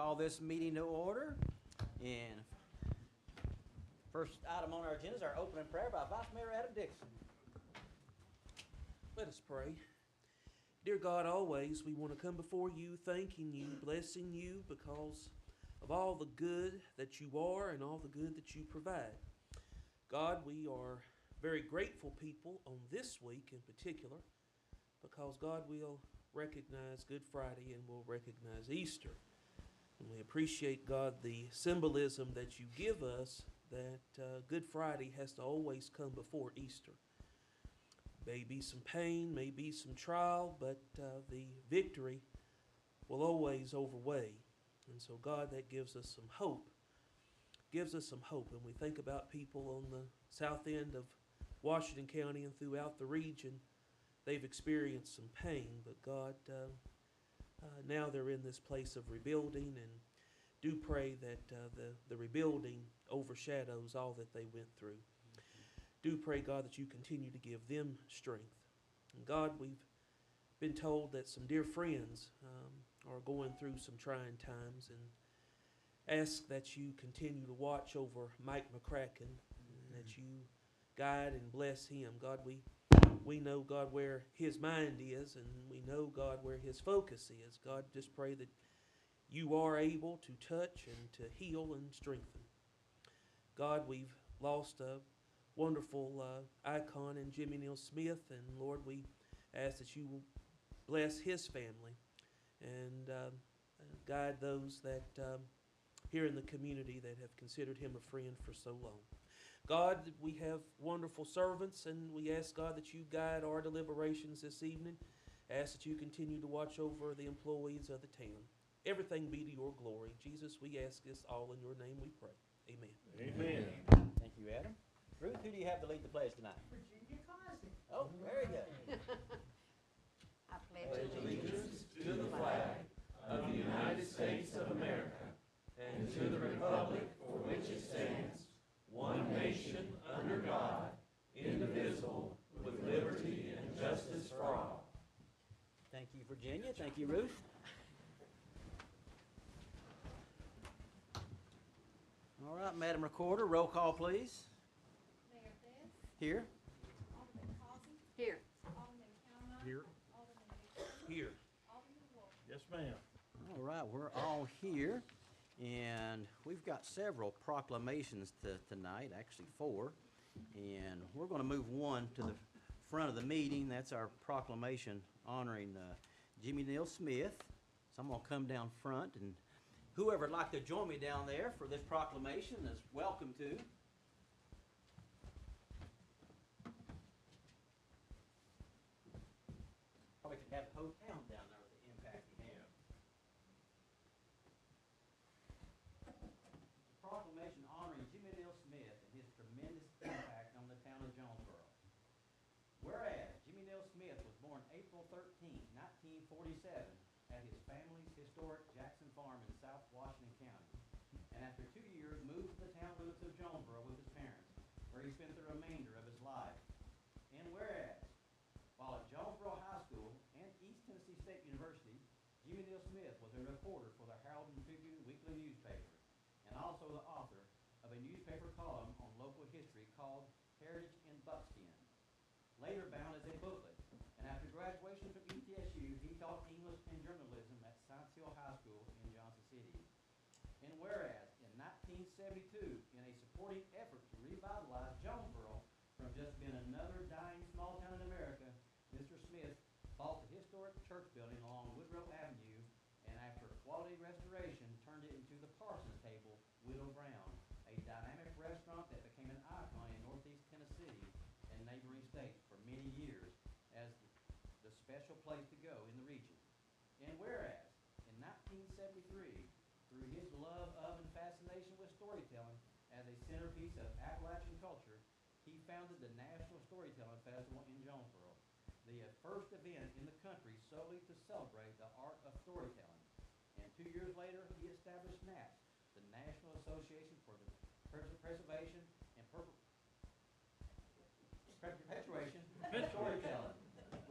call this meeting to order. And first item on our agenda is our opening prayer by Vice Mayor Adam Dixon. Let us pray. Dear God, always we want to come before you, thanking you, blessing you because of all the good that you are and all the good that you provide. God, we are very grateful people on this week in particular because, God, we'll recognize Good Friday and we'll recognize Easter. And we appreciate, God, the symbolism that you give us that Good Friday has to always come before Easter. May be some pain, may be some trial, but the victory will always overweigh. And so, God, that gives us some hope. Gives us some hope. And we think about people on the south end of Washington County and throughout the region. They've experienced some pain, but God, now they're in this place of rebuilding, and do pray that the rebuilding overshadows all that they went through. Do pray, God, that you continue to give them strength. And God, we've been told that some dear friends are going through some trying times, and ask that you continue to watch over Mike McCracken, and that you guide and bless him. God, we know, God, where his mind is, and we know, God, where his focus is. God, just pray that you are able to touch and to heal and strengthen. God, we've lost a wonderful icon in Jimmy Neal Smith, and Lord, we ask that you will bless his family and guide those that here in the community that have considered him a friend for so long. God, we have wonderful servants, and we ask, God, that you guide our deliberations this evening. Ask that you continue to watch over the employees of the town. Everything be to your glory. Jesus, we ask this all in your name we pray. Amen. Amen. Thank you, Adam. Ruth, who do you have to lead the pledge tonight? Virginia Cosby. Oh, very good. I pledge Allegiance to the flag of the United States of America and to the republic for which it stands, one nation under God, indivisible, with liberty and justice for all. Thank you, Virginia. Thank you, Ruth. All right, Madam Recorder, roll call, please. Mayor Best, Here. Alderman Causey, Here. Alderman Cownock, Here. Alderman Dixon, Here. Alderman Wolf. Yes, ma'am. All right, we're all here, and we've got several proclamations tonight, actually 4, and we're going to move one to the front of the meeting. That's our proclamation honoring Jimmy Neal Smith. So I'm going to come down front, and whoever would like to join me down there for this proclamation is welcome to. Probably could have the whole town down there with the impact he had. Proclamation honoring Jimmy Neal Smith and his tremendous impact on the town of Jonesborough. Whereas Jimmy Neal Smith was born April 13, 1947 at his family's historic Jackson Farm in South Washington County, and after 2 years moved to the town limits of Jonesborough with his parents, where he spent the remainder of his life. And whereas, while at Jonesborough High School and East Tennessee State University, Jimmy Neal Smith was a reporter for the Herald and Tribune weekly newspaper, and also the author of a newspaper column on local history called Heritage in Buckskin, later bound as a booklet. And after graduation from ETSU, he taught English and journalism at Science Hill High School in Johnson City. And whereas, in 1972, in a supporting effort to revitalize Jonesborough from just being another dying small town in America, Mr. Smith bought the historic church building along Woodrow Avenue, and after quality restoration, turned it into the Parsons Table Widow Brown, a dynamic restaurant that became an icon in Northeast Tennessee and neighboring states for many years as the special place to go in the region. And whereas, in 1973, through his love of and fascination with storytelling as a centerpiece of Appalachian culture, he founded the National Storytelling Festival in Jonesborough, the first event in the country solely to celebrate the art of storytelling. And 2 years later, he established NASS, the National Association for the Preservation and Perpetuation of Storytelling,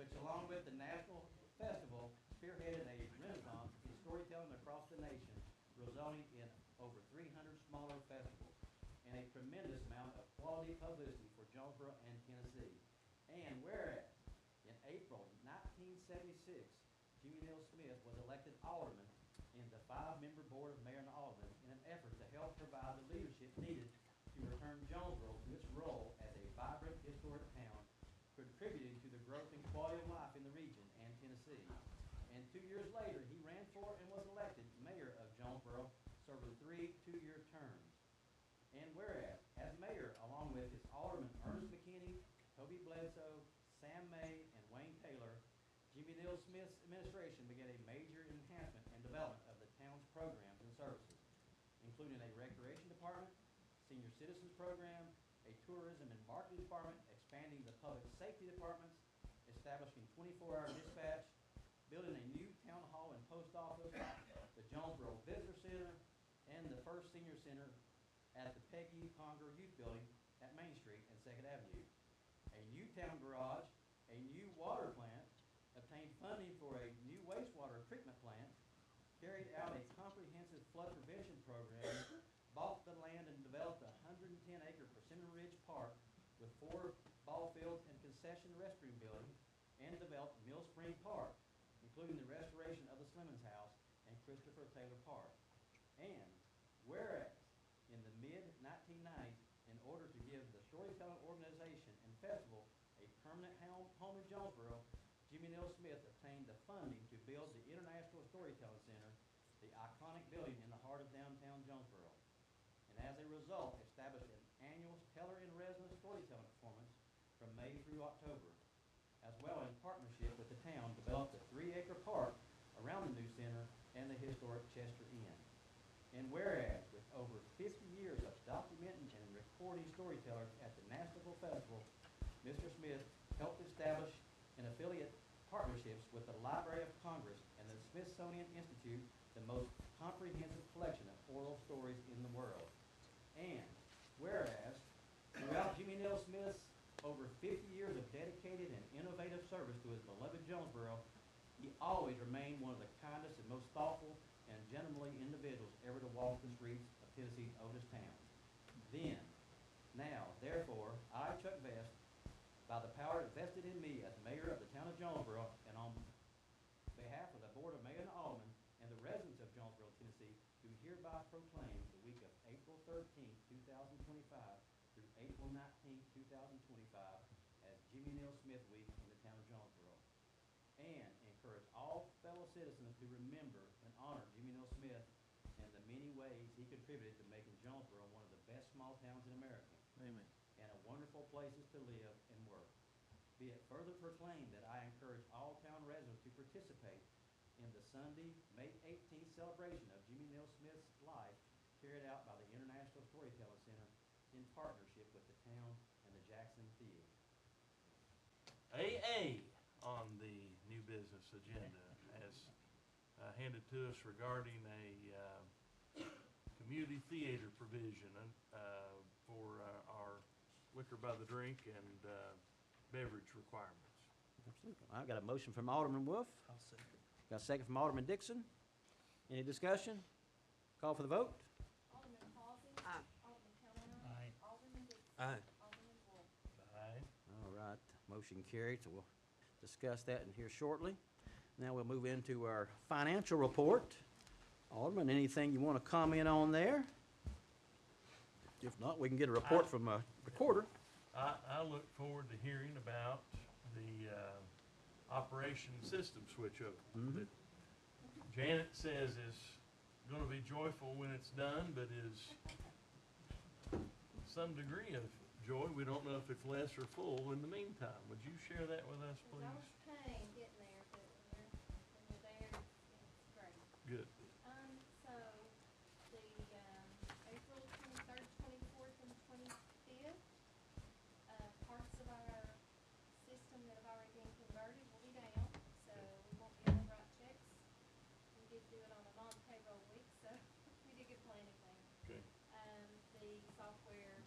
which along with the National Festival spearheaded a renaissance in storytelling across the nation, resulting in over 300 smaller festivals and a tremendous amount of quality publicity for Jonesborough and Tennessee. And whereas, in April 1976, Jimmy Neal Smith was elected alderman in the 5-member board of mayor and aldermen in an effort to help provide the leadership needed to return Jonesborough to its role as a vibrant historic town, contributing to the growth and quality of life in the region and Tennessee. And 2 years later, he ran for and was elected mayor of Jonesborough, serving 3 two-year terms. And whereas, as mayor, along with his aldermen Ernest McKinney, Toby Bledsoe, Sam May, and Wayne Taylor, Jimmy Neal Smith's administration began a major enhancement and development of the town's programs and services, including a recreation department, senior citizens program, a tourism and marketing department, expanding the public safety departments, establishing 24-hour dispatch, building a new town hall and post office, the Jonesborough Visitor Center, and the first senior center at the Peggy Conger Youth Building at Main Street and 2nd Avenue, a new town garage, a new water plant, obtained funding for a new wastewater treatment plant, carried out a comprehensive flood prevention program, bought the land and developed a 110-acre Persimmon Ridge Park with 4 ball fields and concession restroom building, and developed Mill Spring Park, including the restoration of the Slemons House and Christopher Taylor Park. And whereas, in the mid-1990s, in order to give the Storytelling Organization and Festival a permanent home in Jonesborough, Jimmy Neal Smith obtained the funding to build the International Storytelling Center, the iconic building in the heart of downtown Jonesborough. And as a result, established an annual teller-in-residence storytelling performance from May through October. As well, in partnership with the town, developed a 3-acre park around the new center and the historic Chester Inn. And whereas, with over 50 years of documenting and recording storytellers at the National Festival, Mr. Smith helped establish an affiliate partnerships with the Library of Congress and the Smithsonian Institute, the most comprehensive collection of oral stories in the world. And whereas, throughout Jimmy Neal Smith's over 50 years of dedicated and innovative service to his beloved Jonesborough, he always remained one of the kindest and most thoughtful and gentlemanly individuals ever to walk the streets of Tennessee's oldest town. Then, now, therefore, I, Chuck Vest, by the power vested in me as mayor of the town of Jonesborough, and on behalf of the Board of Mayor and Aldermen and the residents of Jonesborough, Tennessee, do hereby proclaim the week of April 13th, 2025 through April 19th, 2025 as Jimmy Neal Smith Week in the town of Jonesborough, and encourage all fellow citizens to remember and honor Jimmy Neal Smith and the many ways he contributed to making Jonesborough one of the best small towns in America. Amen. And a wonderful places to live and work. Be it further proclaimed that I encourage all town residents to participate in the Sunday, May 18th celebration of Jimmy Neal Smith's life carried out by the International Storytelling Center in partnership with the town and the Jackson Theater. AA on the new business agenda as handed to us regarding a community theater provision for our liquor by the drink and beverage requirements. Absolutely. I've got a motion from Alderman Wolf. I'll second. Got a second from Alderman Dixon. Any discussion? Call for the vote. Alderman Halsey. Aye. Alderman Kelleher. Aye. Alderman Dixon. Aye. Alderman Wolf. Aye. All right, motion carried, so we'll discuss that in here shortly. Now we'll move into our financial report. Alderman, anything you want to comment on there? If not, we can get a report from a recorder. I look forward to hearing about the operation system switchover that Janet says is going to be joyful when it's done, but is some degree of joy. We don't know if it's less or full in the meantime. Would you share that with us, There's always please? pain getting there, but when you're there, it's great. Good. So the, April 23rd, 24th, and 25th, parts of our system that have already been converted will be down, so we won't be able to write checks. We did do it on a non-payroll week, so we did good planning there. Okay. The software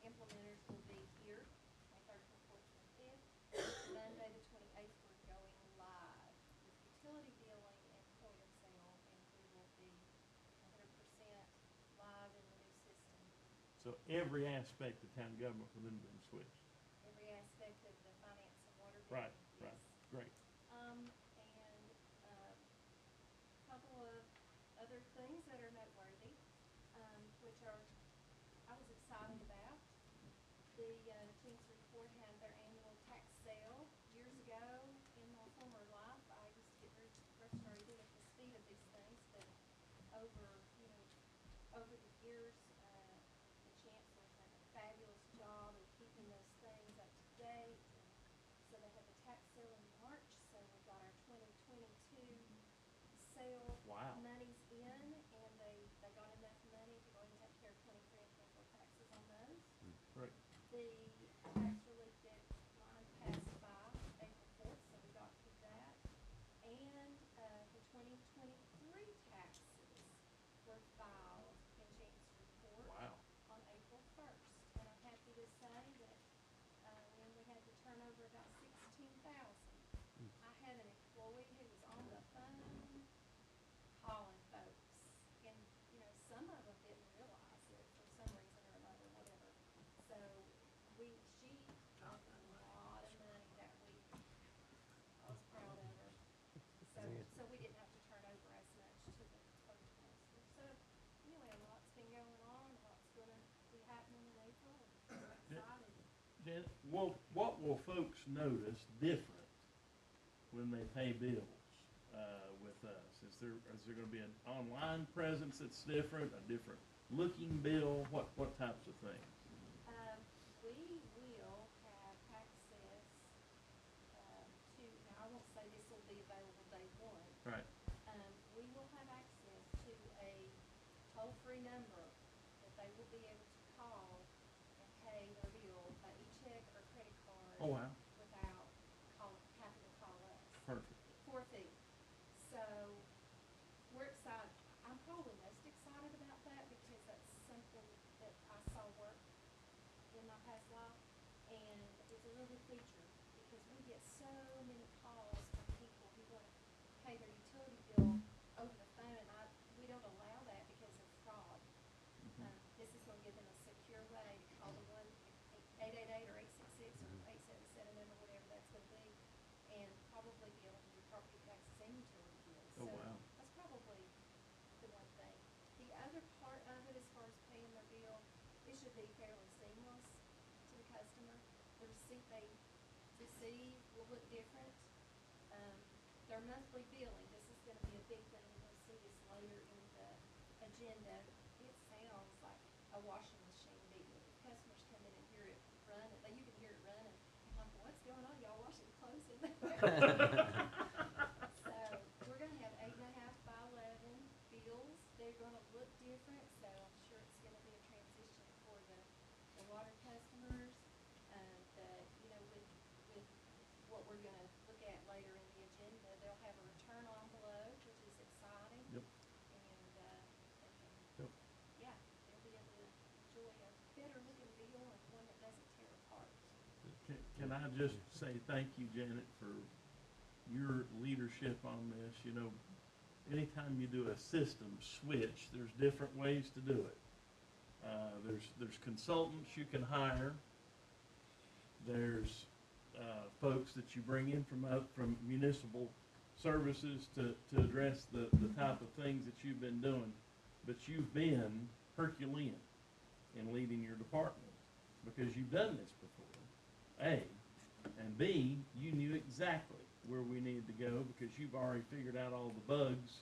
implementers will be here, May 3rd, 24th, 25th. Monday, the 28th, we're going live with utility billing and point of sale and food So every aspect of town government for them been switched. Every aspect of the finance and water bill. Right, right, Yes. great. And, couple of other things that are noteworthy, which are, I was excited about. The, Chancery Court had their annual tax sale years ago. In my former life, I used to get very frustrated at the speed of these things, but over the years, the chancellor's done a fabulous job of keeping those things up to date. And so they had the tax sale in March, so we got our 2022 sale Wow. monies in, and they got enough money to go ahead and take care of 23 and 24 taxes on those. Great. The tax relief deadline passed by April 4th, so we got through that. And the 2023 taxes were filed in Chancery Court Wow. on April 1st. And I'm happy to say that we only had to turn over about 16,000. I had an employee who was on the phone calling folks, and some of them didn't realize it for some reason or another, whatever. So she left a lot of money that week. I was proud of her. So we didn't have to turn over as much to the clerk master. So anyway, a lot's been going on, a lot's gonna be happening in April, and I'm excited. Janet, what will folks notice different when they pay bills with us? Is there going to be an online presence that's different, a different looking bill? What types of things? We will have access to, now I won't say this will be available day one. Right. We will have access to a toll-free number that they will be able to call and pay their bill by e-check or credit card. Oh, wow. Without having to call us. Perfect. For a fee. So we're excited. I'm probably most excited about that because that's something that I saw work in my past life, and it's a real good feature because we get so many calls from people who want to pay their utility bill over the phone, and we don't allow that because of fraud. This is going to give them a secure way to call the 1-888 or 866 or 877 number, whatever that's going to be, and probably be able to do property taxes and utility bills. Oh, So wow. that's probably the one thing. The other part of it, as far as paying their bill, it should be fairly seamless to the customer. The receipt they receive will look different. Their monthly billing, this is going to be a big thing, and you'll see this later in the agenda. It sounds like a washing machine beating. If customers come in and hear it running, you can hear it running. I'm like, what's going on? Y'all washing clothes in there? So we're going to have 8.5 by 11 bills. They're going to look different, so I'm sure it's going to be a transition for the water customers. With what we're going to look at later in the agenda, they'll have a return envelope, which is exciting. Yep. And they can, Yep. yeah, they'll be able to enjoy a better looking bill and one that doesn't tear apart. Can I just say thank you, Janet, for your leadership on this? Anytime you do a system switch, there's different ways to do it. There's consultants you can hire. There's folks that you bring in from municipal services to address the type of things that you've been doing. But you've been Herculean in leading your department because you've done this before, A. And B, you knew exactly where we needed to go because you've already figured out all the bugs,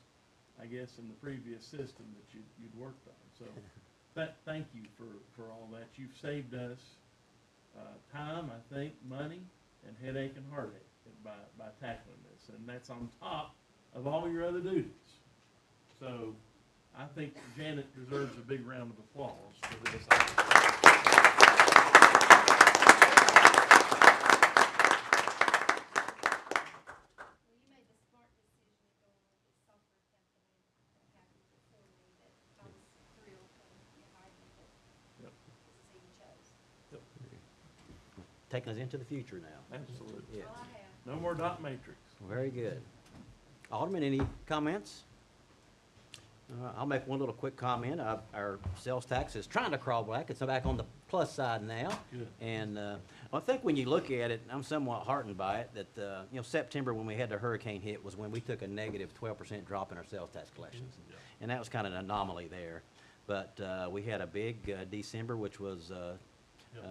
I guess, in the previous system that you'd worked on. So thank you for all that. You've saved us time, I think, money, and headache and heartache by tackling this. And that's on top of all your other duties. So I think Janet deserves a big round of applause for this. Taking us into the future now. Absolutely. Yes. All I have. No more dot matrix. Very good. Alderman, any comments? I'll make one little quick comment. Our sales tax is trying to crawl back. It's back on the plus side now. Good. And I think when you look at it, I'm somewhat heartened by it, that, September when we had the hurricane hit was when we took a negative 12% drop in our sales tax collections. Yeah. And that was kind of an anomaly there. But we had a big December, which was the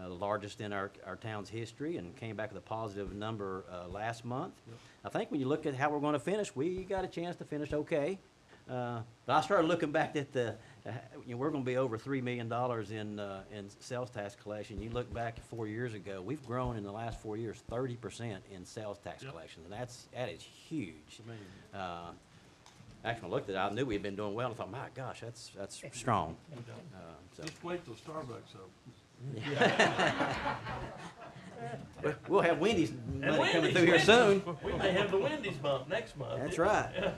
largest in our town's history, and came back with a positive number last month. Yep. I think when you look at how we're going to finish, we got a chance to finish okay. But I started looking back at we're going to be over $3 million in sales tax collection. You look back 4 years ago, we've grown in the last 4 years 30% in sales tax Yep. collections, and that is huge. It's amazing. Actually, when I looked at it, I knew we had been doing well. I thought, my gosh, that's strong. So Just wait till Starbucks opens. we'll have Wendy's money coming Wendy's, through here soon. We may have the Wendy's bump next month. That's right.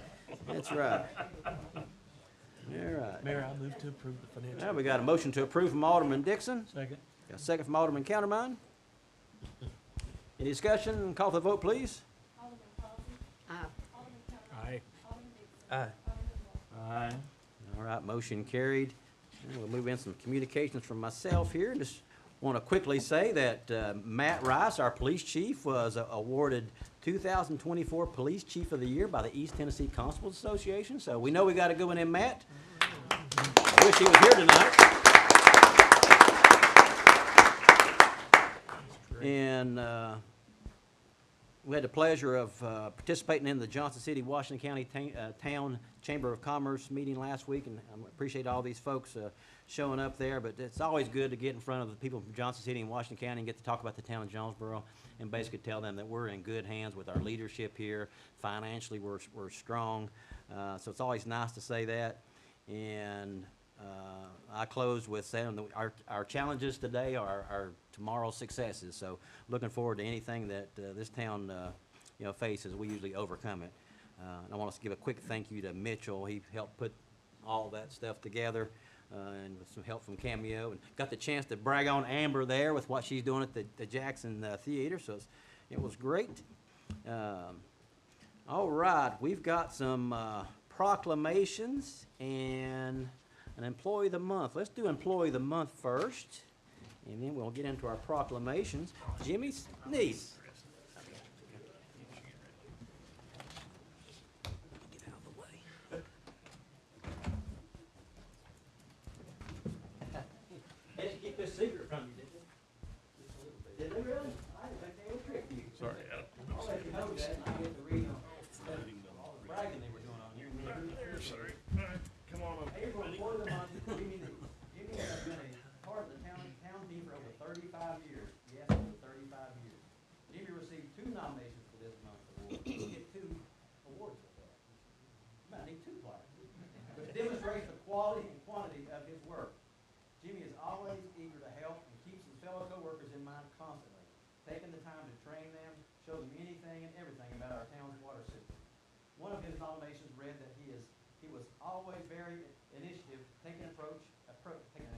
That's right. All right. Mayor, I move to approve the financial. Now we got a motion to approve from Alderman Dixon. Second. Got a second from Alderman Countermine. Any discussion? Call for the vote, please. Alderman Collins. Alderman County. Aye. Alderman Dixon. Aye. Alderman Moore. Aye. All right, motion carried. And we'll move in some communications from myself here. Just want to quickly say that Matt Rice, our police chief, was awarded 2024 Police Chief of the Year by the East Tennessee Constables Association. So we know we got a good one in Matt. I wish he was here tonight. And we had the pleasure of participating in the Johnson City, Washington County Town Chamber of Commerce meeting last week, and I appreciate all these folks showing up there. But it's always good to get in front of the people from Johnson City and Washington County and get to talk about the town of Jonesborough and basically tell them that we're in good hands with our leadership here. Financially, we're strong. So it's always nice to say that. And I close with saying that our challenges today are tomorrow's successes. So looking forward to anything that this town faces. We usually overcome it. And I want us to give a quick thank you to Mitchell. He helped put all that stuff together, and with some help from Cameo, and got the chance to brag on Amber there with what she's doing at the Jackson Theater. So it was great. All right, we've got some proclamations and an Employee of the Month. Let's do Employee of the Month first, and then we'll get into our proclamations. Jimmy's niece. Get out of the way. They should keep this secret from you, did they? Did they really? I didn't think they would trick you. Sorry, Adam. I'll let you know that, and I get to read all the bragging they were doing on you. There, sorry. Come on up. April, Employee of the Month, Jimmy has been a part of the town team for over 35 years. Yes, over 35 years. Jimmy received 2 nominations for this month's award. He'll get 2 awards for that. You might need 2 plaques. Which demonstrates the quality and quantity of his work. Jimmy is always eager to help and keeps his fellow coworkers in mind constantly, taking the time to train them, show them anything and everything about our town's water system. One of his nominations read that he was always very initiative, taking an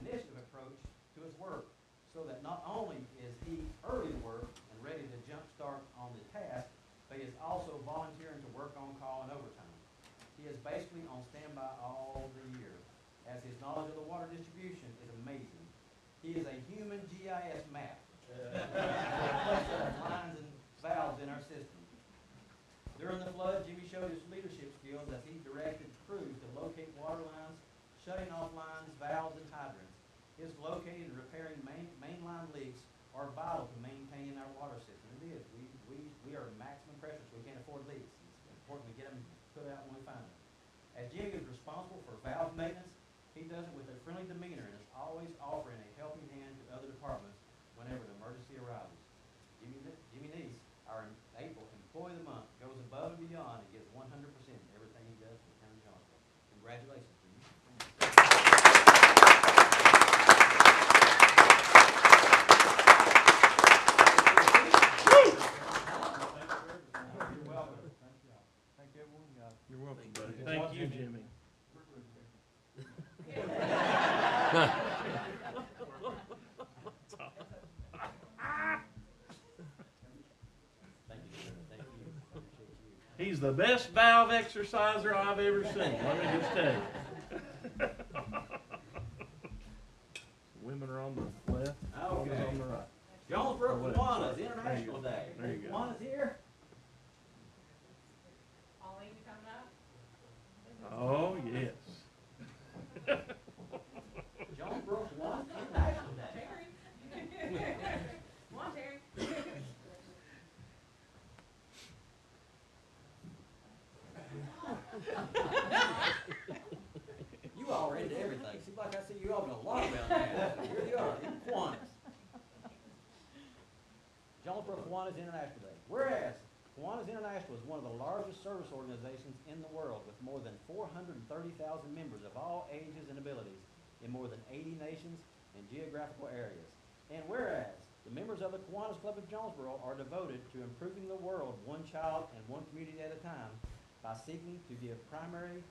initiative approach to his work, so that not only is he early to work and ready to jump start on the task, but he is also volunteering to work on call and overtime. He is basically on standby all the year, as his knowledge of the water distribution is amazing. He is a human GIS map. Lines and valves in our system. During the flood, Jimmy showed his leadership skills as he directed crews to locate water lines, shutting off lines, valves, and hydrants. His locating and repairing mainline leaks are vital to maintaining our water system. It is. We are maximum pressure, so we can't afford leaks. It's important we get them put out when we find them. As Jimmy is responsible for valve maintenance, he does it with a friendly demeanor and is always offering a helping hand to other departments whenever an emergency arises. Jimmy Neese, our April Employee of the Month, goes above and beyond and gives 100% in everything he does for the town of Jonesborough. Congratulations, Jimmy. You're welcome. Thank you. Thank everyone. You're welcome, buddy. Thank you, Jimmy. Thank you. Thank you. Appreciate you. He's the best valve exerciser I've ever seen. Let me just tell you. Jonesborough Oh, Kiwanis there you International go. Day. There you go. Kiwanis here? Pauline, you coming up? Oh, yes. Jonesborough Kiwanis International Day. Come on, Terry. You all are into everything. Seems like I see you all in a lot around town. Here you are, in Kiwanis. Jonesborough Kiwanis International Day. Whereas Kiwanis International is one of the largest service organizations in the world with more than 430,000 members of all ages and abilities in more than 80 nations and geographical areas. And whereas the members of the Kiwanis Club of Jonesborough are devoted to improving the world one child and one community at a time by seeking to give primary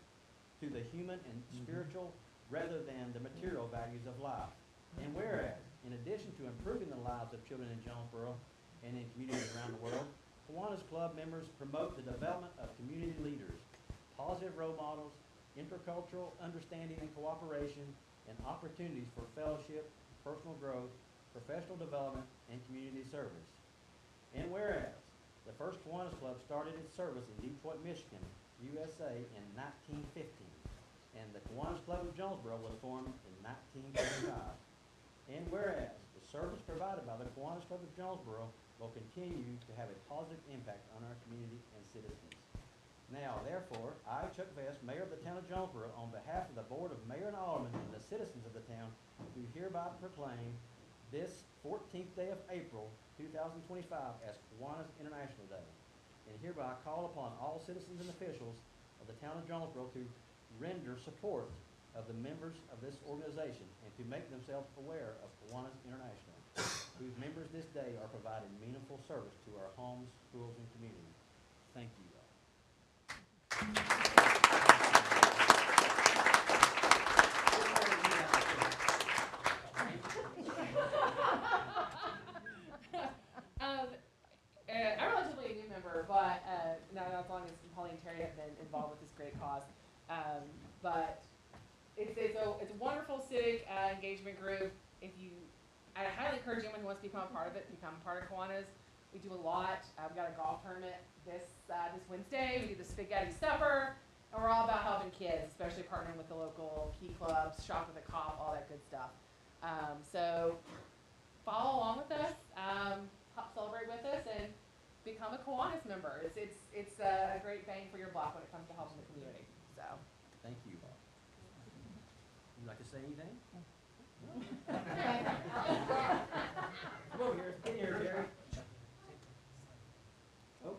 to the human and spiritual rather than the material values of life. And whereas, in addition to improving the lives of children in Jonesborough and in communities around the world, Kiwanis Club members promote the development of community leaders, positive role models, intercultural understanding and cooperation, and opportunities for fellowship, personal growth, professional development, and community service. And whereas, the first Kiwanis Club started its service in Detroit, Michigan, USA in 1915, and the Kiwanis Club of Jonesborough was formed in 1935. And whereas, the service provided by the Kiwanis Club of Jonesborough will continue to have a positive impact on our community and citizens. Now, therefore, I, Chuck Vest, Mayor of the Town of Jonesborough, on behalf of the Board of Mayor and Aldermen and the citizens of the town, do hereby proclaim this 14th day of April, 2025 as Kiwanis International Day, and hereby call upon all citizens and officials of the Town of Jonesborough to render support of the members of this organization and to make themselves aware of Kiwanis International, whose members this day are providing meaningful service to our homes, schools, and communities. Thank you all. I'm relatively a new member, but not as long as Pauline and Terry have been involved with this great cause. But it's a wonderful civic engagement group. I highly encourage anyone who wants to become a part of it, become a part of Kiwanis. We do a lot. We got a golf tournament this Wednesday. We do the spaghetti supper, and we're all about helping kids, especially partnering with the local key clubs, shop with a cop, all that good stuff. So follow along with us, help celebrate with us, and become a Kiwanis member. It's a great bang for your buck when it comes to helping the community. So Thank you all. Would you like to say anything? Come over here. Get here, Jerry. Oh.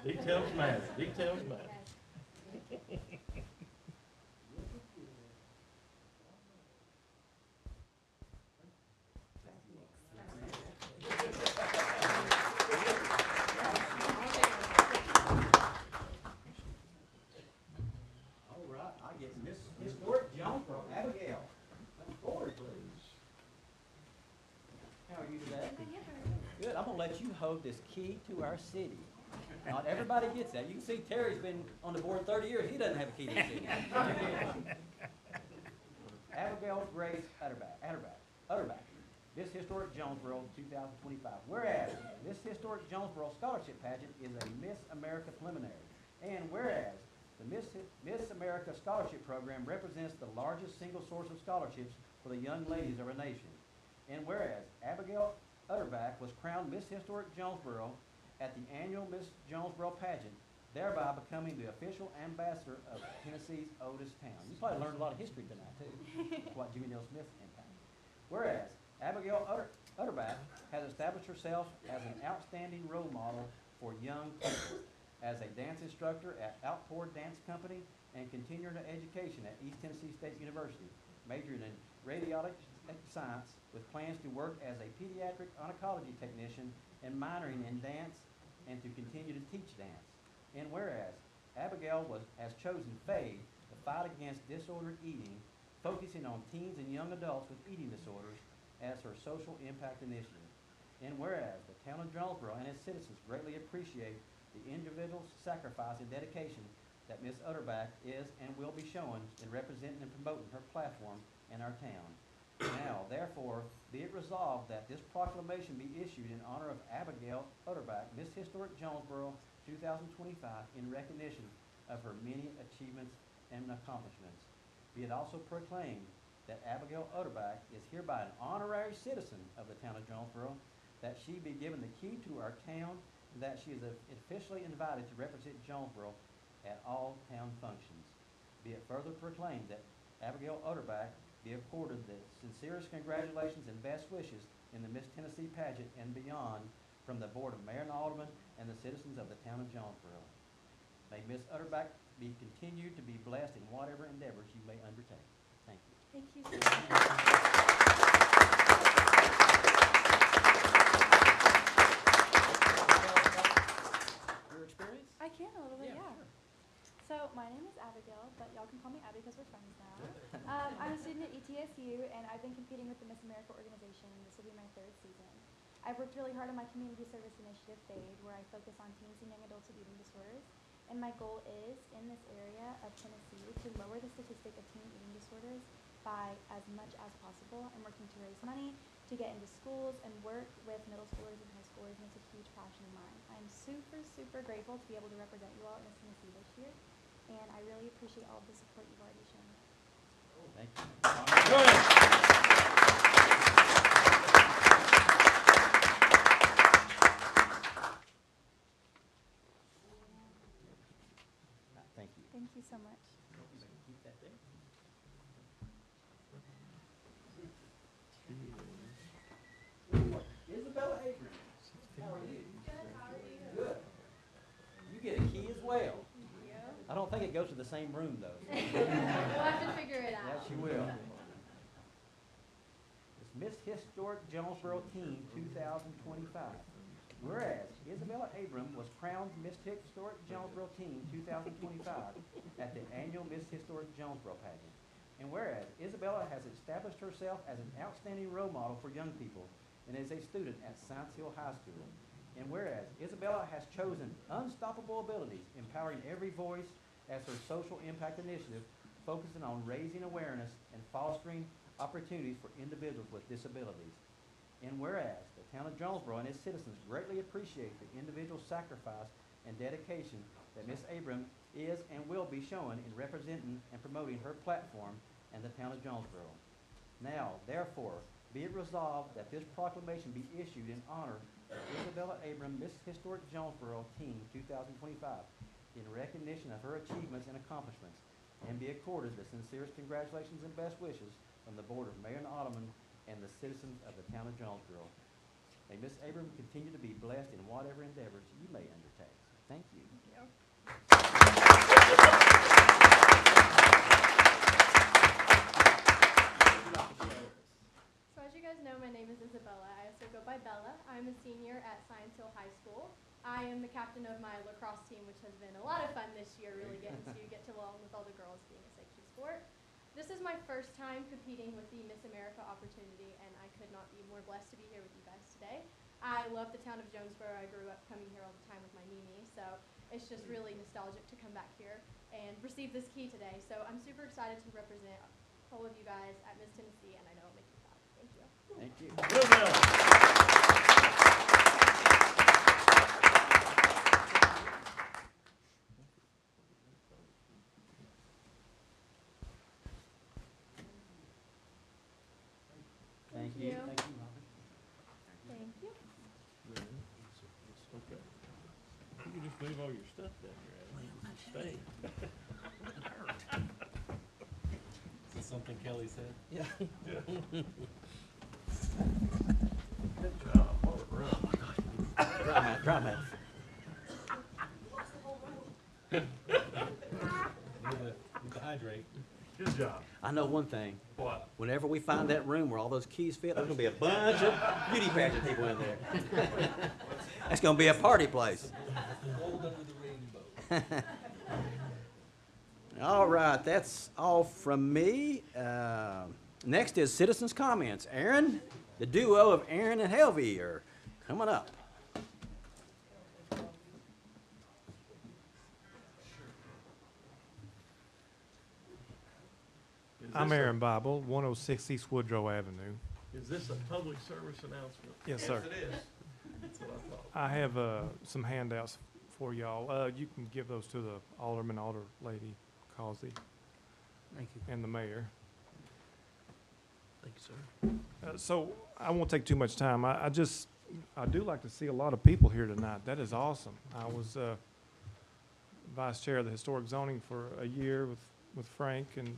Details matter. Details matter. All right, I get Miss Historic Jonesborough, Abigail. Come forward, please. How are you today? Good. I'm gonna let you hold this key to our city. Not everybody gets that. You can see Terry's been on the board 30 years. He doesn't have a key to the city. Abigail Grace Utterback. Miss Historic Jonesborough 2025. Whereas Miss Historic Jonesborough Scholarship Pageant is a Miss America preliminary. And whereas the Miss America Scholarship Program represents the largest single source of scholarships for the young ladies of our nation. And whereas Abigail Utterback was crowned Miss Historic Jonesborough at the annual Miss Jonesborough pageant, thereby becoming the official ambassador of Tennessee's oldest town. You probably learned a lot of history tonight, too, what Jimmy Dale Smith impacted. Whereas Abigail Utterback has established herself as an outstanding role model for young people, as a dance instructor at Outpour Dance Company and continuing her education at East Tennessee State University, majoring in radiologic science with plans to work as a pediatric oncology technician and minoring in dance and to continue to teach dance. And whereas Abigail has chosen FADE, the Fight Against Disordered Eating, focusing on teens and young adults with eating disorders as her social impact initiative. And whereas the town of Jonesborough and its citizens greatly appreciate the individual sacrifice and dedication that Ms. Utterback is and will be showing in representing and promoting her platform in our town. Now, therefore, be it resolved that this proclamation be issued in honor of Abigail Utterback, Miss Historic Jonesborough 2025, in recognition of her many achievements and accomplishments. Be it also proclaimed that Abigail Utterback is hereby an honorary citizen of the town of Jonesborough, that she be given the key to our town, and that she is officially invited to represent Jonesborough at all town functions. Be it further proclaimed that Abigail Utterback be accorded the sincerest congratulations and best wishes in the Miss Tennessee pageant and beyond from the Board of Mayor and Aldermen and the citizens of the town of Jonesborough. May Miss Utterback be continued to be blessed in whatever endeavors you may undertake. Thank you. Thank you so much. Your experience? I can a little bit, yeah. Sure. So my name is Abigail, but y'all can call me Abby because we're friends now. I'm a student at ETSU, and I've been competing with the Miss America organization. This will be my 3rd season. I've worked really hard on my community service initiative, FADE, where I focus on teens and young adults with eating disorders. And my goal is, in this area of Tennessee, to lower the statistic of teen eating disorders by as much as possible. I'm working to raise money, to get into schools, and work with middle schoolers and high schoolers, and it's a huge passion of mine. I'm super, super grateful to be able to represent you all at Miss Tennessee this year, and I really appreciate all of the support you've already shown. Thank you. Thank you. Thank you so much. Keep that there. Isabella Adrian, how are you? Good, how are you? Good. You get a key as well. Yeah. I don't think it goes to the same room, though. We'll have to figure it out. Yes, you will. It's Miss Historic Jonesborough Teen 2025. Whereas Isabella Abram was crowned Miss Historic Jonesborough Teen 2025 at the annual Miss Historic Jonesborough pageant. And whereas Isabella has established herself as an outstanding role model for young people and is a student at Science Hill High School. And whereas Isabella has chosen Unstoppable Abilities, Empowering Every Voice as her social impact initiative, focusing on raising awareness and fostering opportunities for individuals with disabilities. And whereas the town of Jonesborough and its citizens greatly appreciate the individual sacrifice and dedication that Ms. Abram is and will be showing in representing and promoting her platform and the town of Jonesborough. Now, therefore, be it resolved that this proclamation be issued in honor of Isabella Abram, Miss Historic Jonesborough Teen 2025, in recognition of her achievements and accomplishments, and be accorded the sincerest congratulations and best wishes from the Board of Mayor and Aldermen and the citizens of the town of Jonesborough. May Miss Abram continue to be blessed in whatever endeavors you may undertake. Thank you. So as you guys know, my name is Isabella. I also go by Bella. I'm a senior at Science Hill High School. I am the captain of my lacrosse team, which has been a lot of fun this year, really getting to get along with all the girls being a sexy sport. This is my first time competing with the Miss America opportunity, and I could not be more blessed to be here with you guys today. I love the town of Jonesborough. I grew up coming here all the time with my Mimi, so it's just really nostalgic to come back here and receive this key today. So I'm super excited to represent all of you guys at Miss Tennessee, and I know it'll make you proud. Thank you. Thank you. Thank you. you. Thank you, Robert. Thank you. Okay. You can just move all your stuff down here, Adam. Stay. Is this something Kelly said? Yeah. Good job. What a run. Dry mouth. Need to hydrate. Good job. I know one thing. What? Whenever we find that room where all those keys fit, there's gonna be a bunch of beauty pageant people in there. That's gonna be a party place. Gold under the rainbow. All right, that's all from me. Next is citizens' comments. Aaron, the duo of Aaron and Helvey are coming up. Is I'm Aaron Bible, 106 East Woodrow Avenue. Is this a public service announcement? Yes, sir. Yes, it is. That's what I thought. I have some handouts for y'all. You can give those to the alderman, alder lady, Causey, Thank you. and the mayor. Thank you, sir. So I won't take too much time. I do like to see a lot of people here tonight. That is awesome. I was vice chair of the historic zoning for a year with Frank, and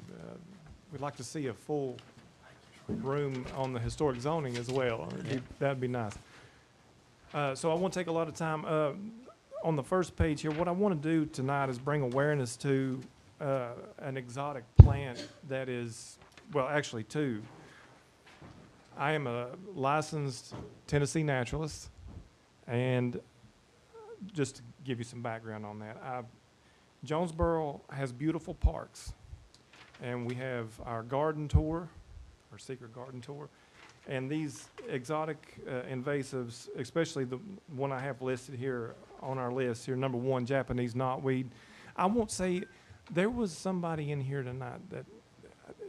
we'd like to see a full room on the historic zoning as well. That'd be nice. So I won't take a lot of time. On the first page here, what I want to do tonight is bring awareness to an exotic plant that is, well, actually two. I am a licensed Tennessee naturalist, and just to give you some background on that, Jonesborough has beautiful parks, and we have our garden tour, our secret garden tour, and these exotic invasives, especially the one I have listed here on our list here, number 1, Japanese knotweed. I won't say, there was somebody in here tonight that,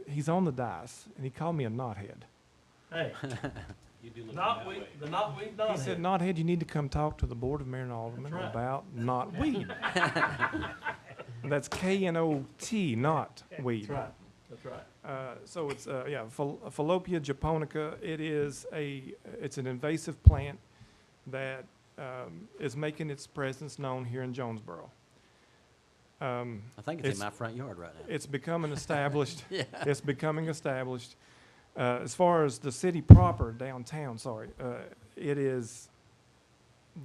he's on the dais, and he called me a knothead. Hey, You do look knotweed, the knotweed knothead. He said, knothead, you need to come talk to the Board of Mayor and Aldermen That's right. about knotweed. That's K-N-O-T, not weed. That's right, that's right. So it's, Fallopoeia japonica. It's an invasive plant that is making its presence known here in Jonesborough. I think it's in my front yard right now. It's becoming established. Yeah. It's becoming established. As far as the city proper, downtown, it is,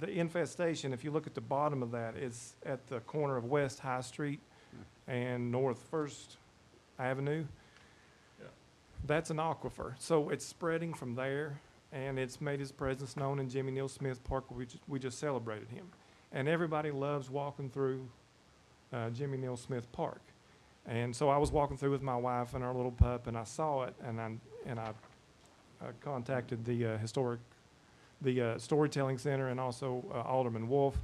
the infestation, if you look at the bottom of that, is at the corner of West High Street and North First Avenue. Yeah. That's an aquifer. So it's spreading from there, and it's made its presence known in Jimmy Neal Smith Park, where we just celebrated him. And everybody loves walking through Jimmy Neal Smith Park. And so I was walking through with my wife and our little pup, and I saw it, and I contacted the Storytelling Center and also Alderman Wolf,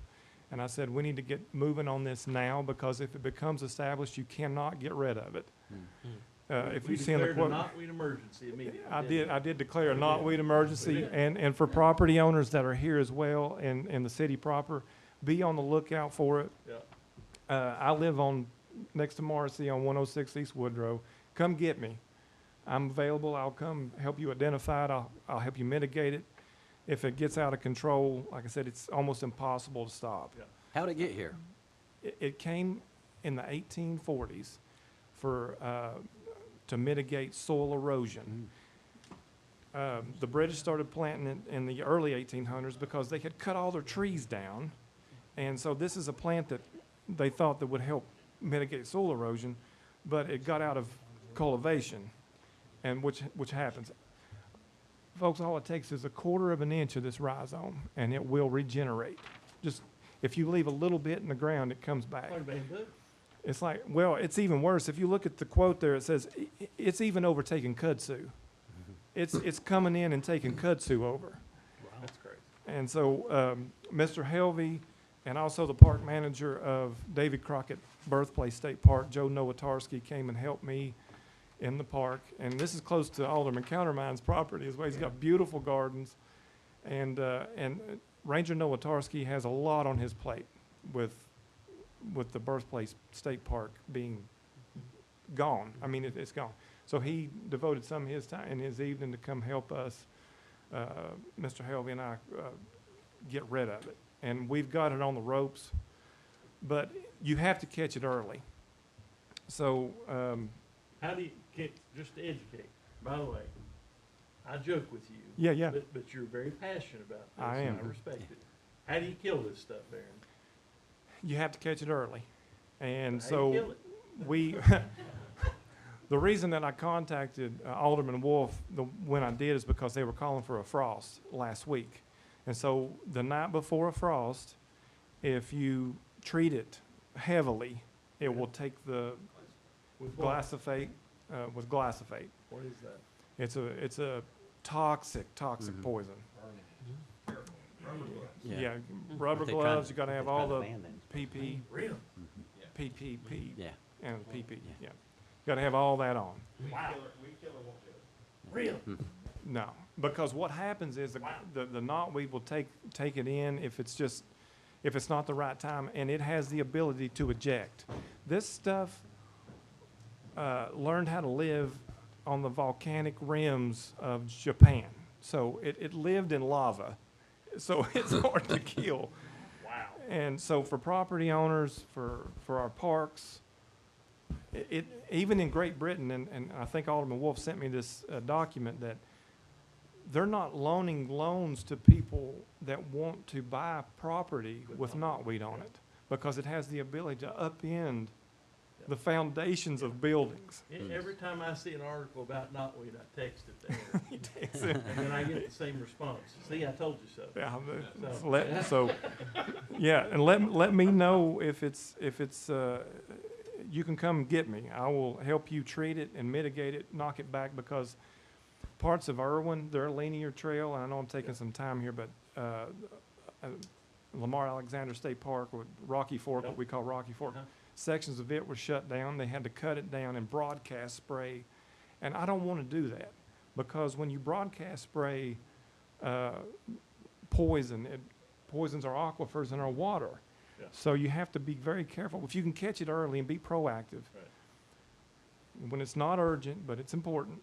and I said, we need to get moving on this now, because if it becomes established, you cannot get rid of it. If We you see in the declared a quote, knotweed emergency immediately. I did declare a We knotweed did. emergency, We did. and for property owners that are here as well in the city proper, be on the lookout for it. Yeah. I live next to Marcy on 106 East Woodrow. Come get me. I'm available. I'll come help you identify it. I'll help you mitigate it. If it gets out of control, like I said, it's almost impossible to stop. Yeah. How'd it get here? It came in the 1840s to mitigate soil erosion. The British started planting it in the early 1800s because they had cut all their trees down. And so this is a plant that they thought that would help mitigate soil erosion, but it got out of cultivation, and which happens. Folks, all it takes is 1/4 of an inch of this rhizome, and it will regenerate. Just, if you leave a little bit in the ground, it comes back. Like bamboo. It's like, well, it's even worse. If you look at the quote there, it says, it's even overtaking kudzu. It's coming in and taking kudzu over. That's crazy. And so Mr. Helvey and also the park manager of David Crockett Birthplace State Park, Joe Nowatarski, came and helped me in the park. And this is close to Alderman Countermine's property as well. He's got beautiful gardens. And Ranger Nowatarski has a lot on his plate with the Birthplace State Park being gone. I mean, it's gone. So he devoted some of his time in his evening to come help us, Mr. Helvey and I, get rid of it. And we've got it on the ropes, but you have to catch it early. So, How do you, just to educate, by the way, I joke with you. yeah. But you're very passionate about this. I am. And I respect it. How do you kill this stuff, Aaron? You have to catch it early. And How do you kill so it? we, the reason that I contacted Alderman Wolf when I did is because they were calling for a frost last week. And so the night before a frost, if you treat it heavily, it will take the With what? glyphosate, with glyphosate. What is that? It's a toxic poison. Yeah, rubber What they gloves, trying- you gotta have they all trying the to ban that. PP, Really? PPP, Yeah. and PP, Yeah. yeah. Got to have all that on. Wow. Weed killer won't do it. Really? No, because what happens is the knotweed will take it in if it's not the right time, and it has the ability to eject. This stuff learned how to live on the volcanic rims of Japan. So it lived in lava, so it's hard to kill. Wow. And so for property owners, for our parks, even in Great Britain, and I think Alderman Wolf sent me this document that they're not loaning loans to people that want to buy property with knotweed on it because it has the ability to upend the foundations of buildings. Every time I see an article about knotweed, I text it there. You text it. And then I get the same response. See, I told you so. Yeah, yeah, and let me know if it's you can come get me. I will help you treat it and mitigate it, knock it back, because parts of Irwin, they're a linear trail, and I know I'm taking some time here, but Lamar Alexander State Park, or Rocky Fork, what we call Rocky Fork, sections of it were shut down. They had to cut it down and broadcast spray, and I don't want to do that, because when you broadcast spray poison, it poisons our aquifers and our water. Yeah. So you have to be very careful. If you can catch it early and be proactive, when it's not urgent but it's important,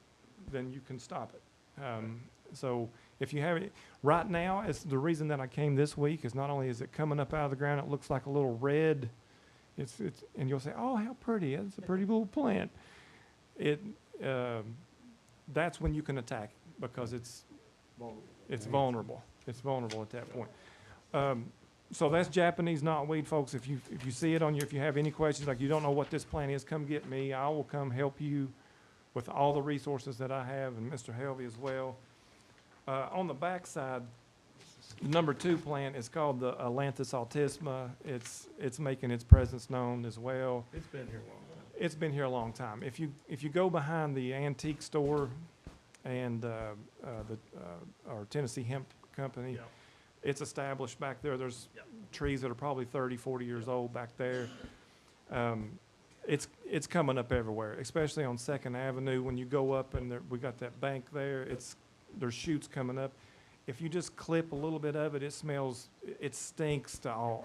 then you can stop it. So if you have it right now, it's the reason that I came this week is not only is it coming up out of the ground, it looks like a little red. It's and you'll say, oh, how pretty! It's a pretty little plant. That's when you can attack it, because it's vulnerable. It's vulnerable at that point. So that's Japanese knotweed, folks. If you see it on you, if you have any questions, like you don't know what this plant is, come get me. I will come help you with all the resources that I have, and Mr. Helvey as well. On the back side, the number 2 plant is called the Alanthus altisma. It's making its presence known as well. It's been here a long time. It's been here a long time. If you go behind the antique store and our Tennessee Hemp Company, Yeah. it's established back there. There's trees that are probably 30, 40 years old back there. It's coming up everywhere, especially on 2nd Avenue. When you go up and we got that bank there, there's shoots coming up. If you just clip a little bit of it, it stinks to all.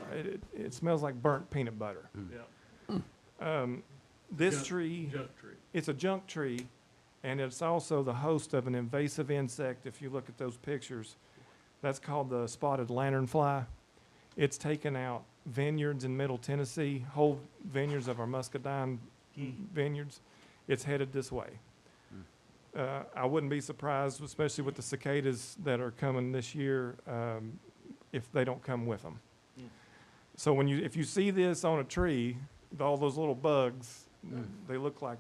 It smells like burnt peanut butter. Yeah. This Junk tree, tree. it's a junk tree, and it's also the host of an invasive insect. If you look at those pictures, that's called the spotted lanternfly. It's taken out vineyards in Middle Tennessee, whole vineyards of our muscadine vineyards. It's headed this way. I wouldn't be surprised, especially with the cicadas that are coming this year, if they don't come with them. So if you see this on a tree, all those little bugs, they look like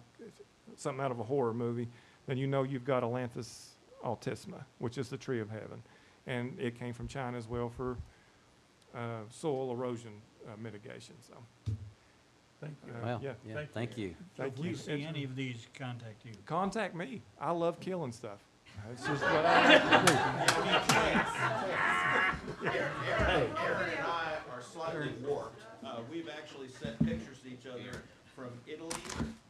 something out of a horror movie, then you know you've got Alanthus altisma, which is the tree of heaven. And it came from China as well for soil erosion mitigation. So, Thank you. Well, yeah. thank you. Thank If you. we see any of these, contact you. Contact me. I love killing stuff. It's just what I Aaron and I are slightly warped. We've actually sent pictures to each other from Italy,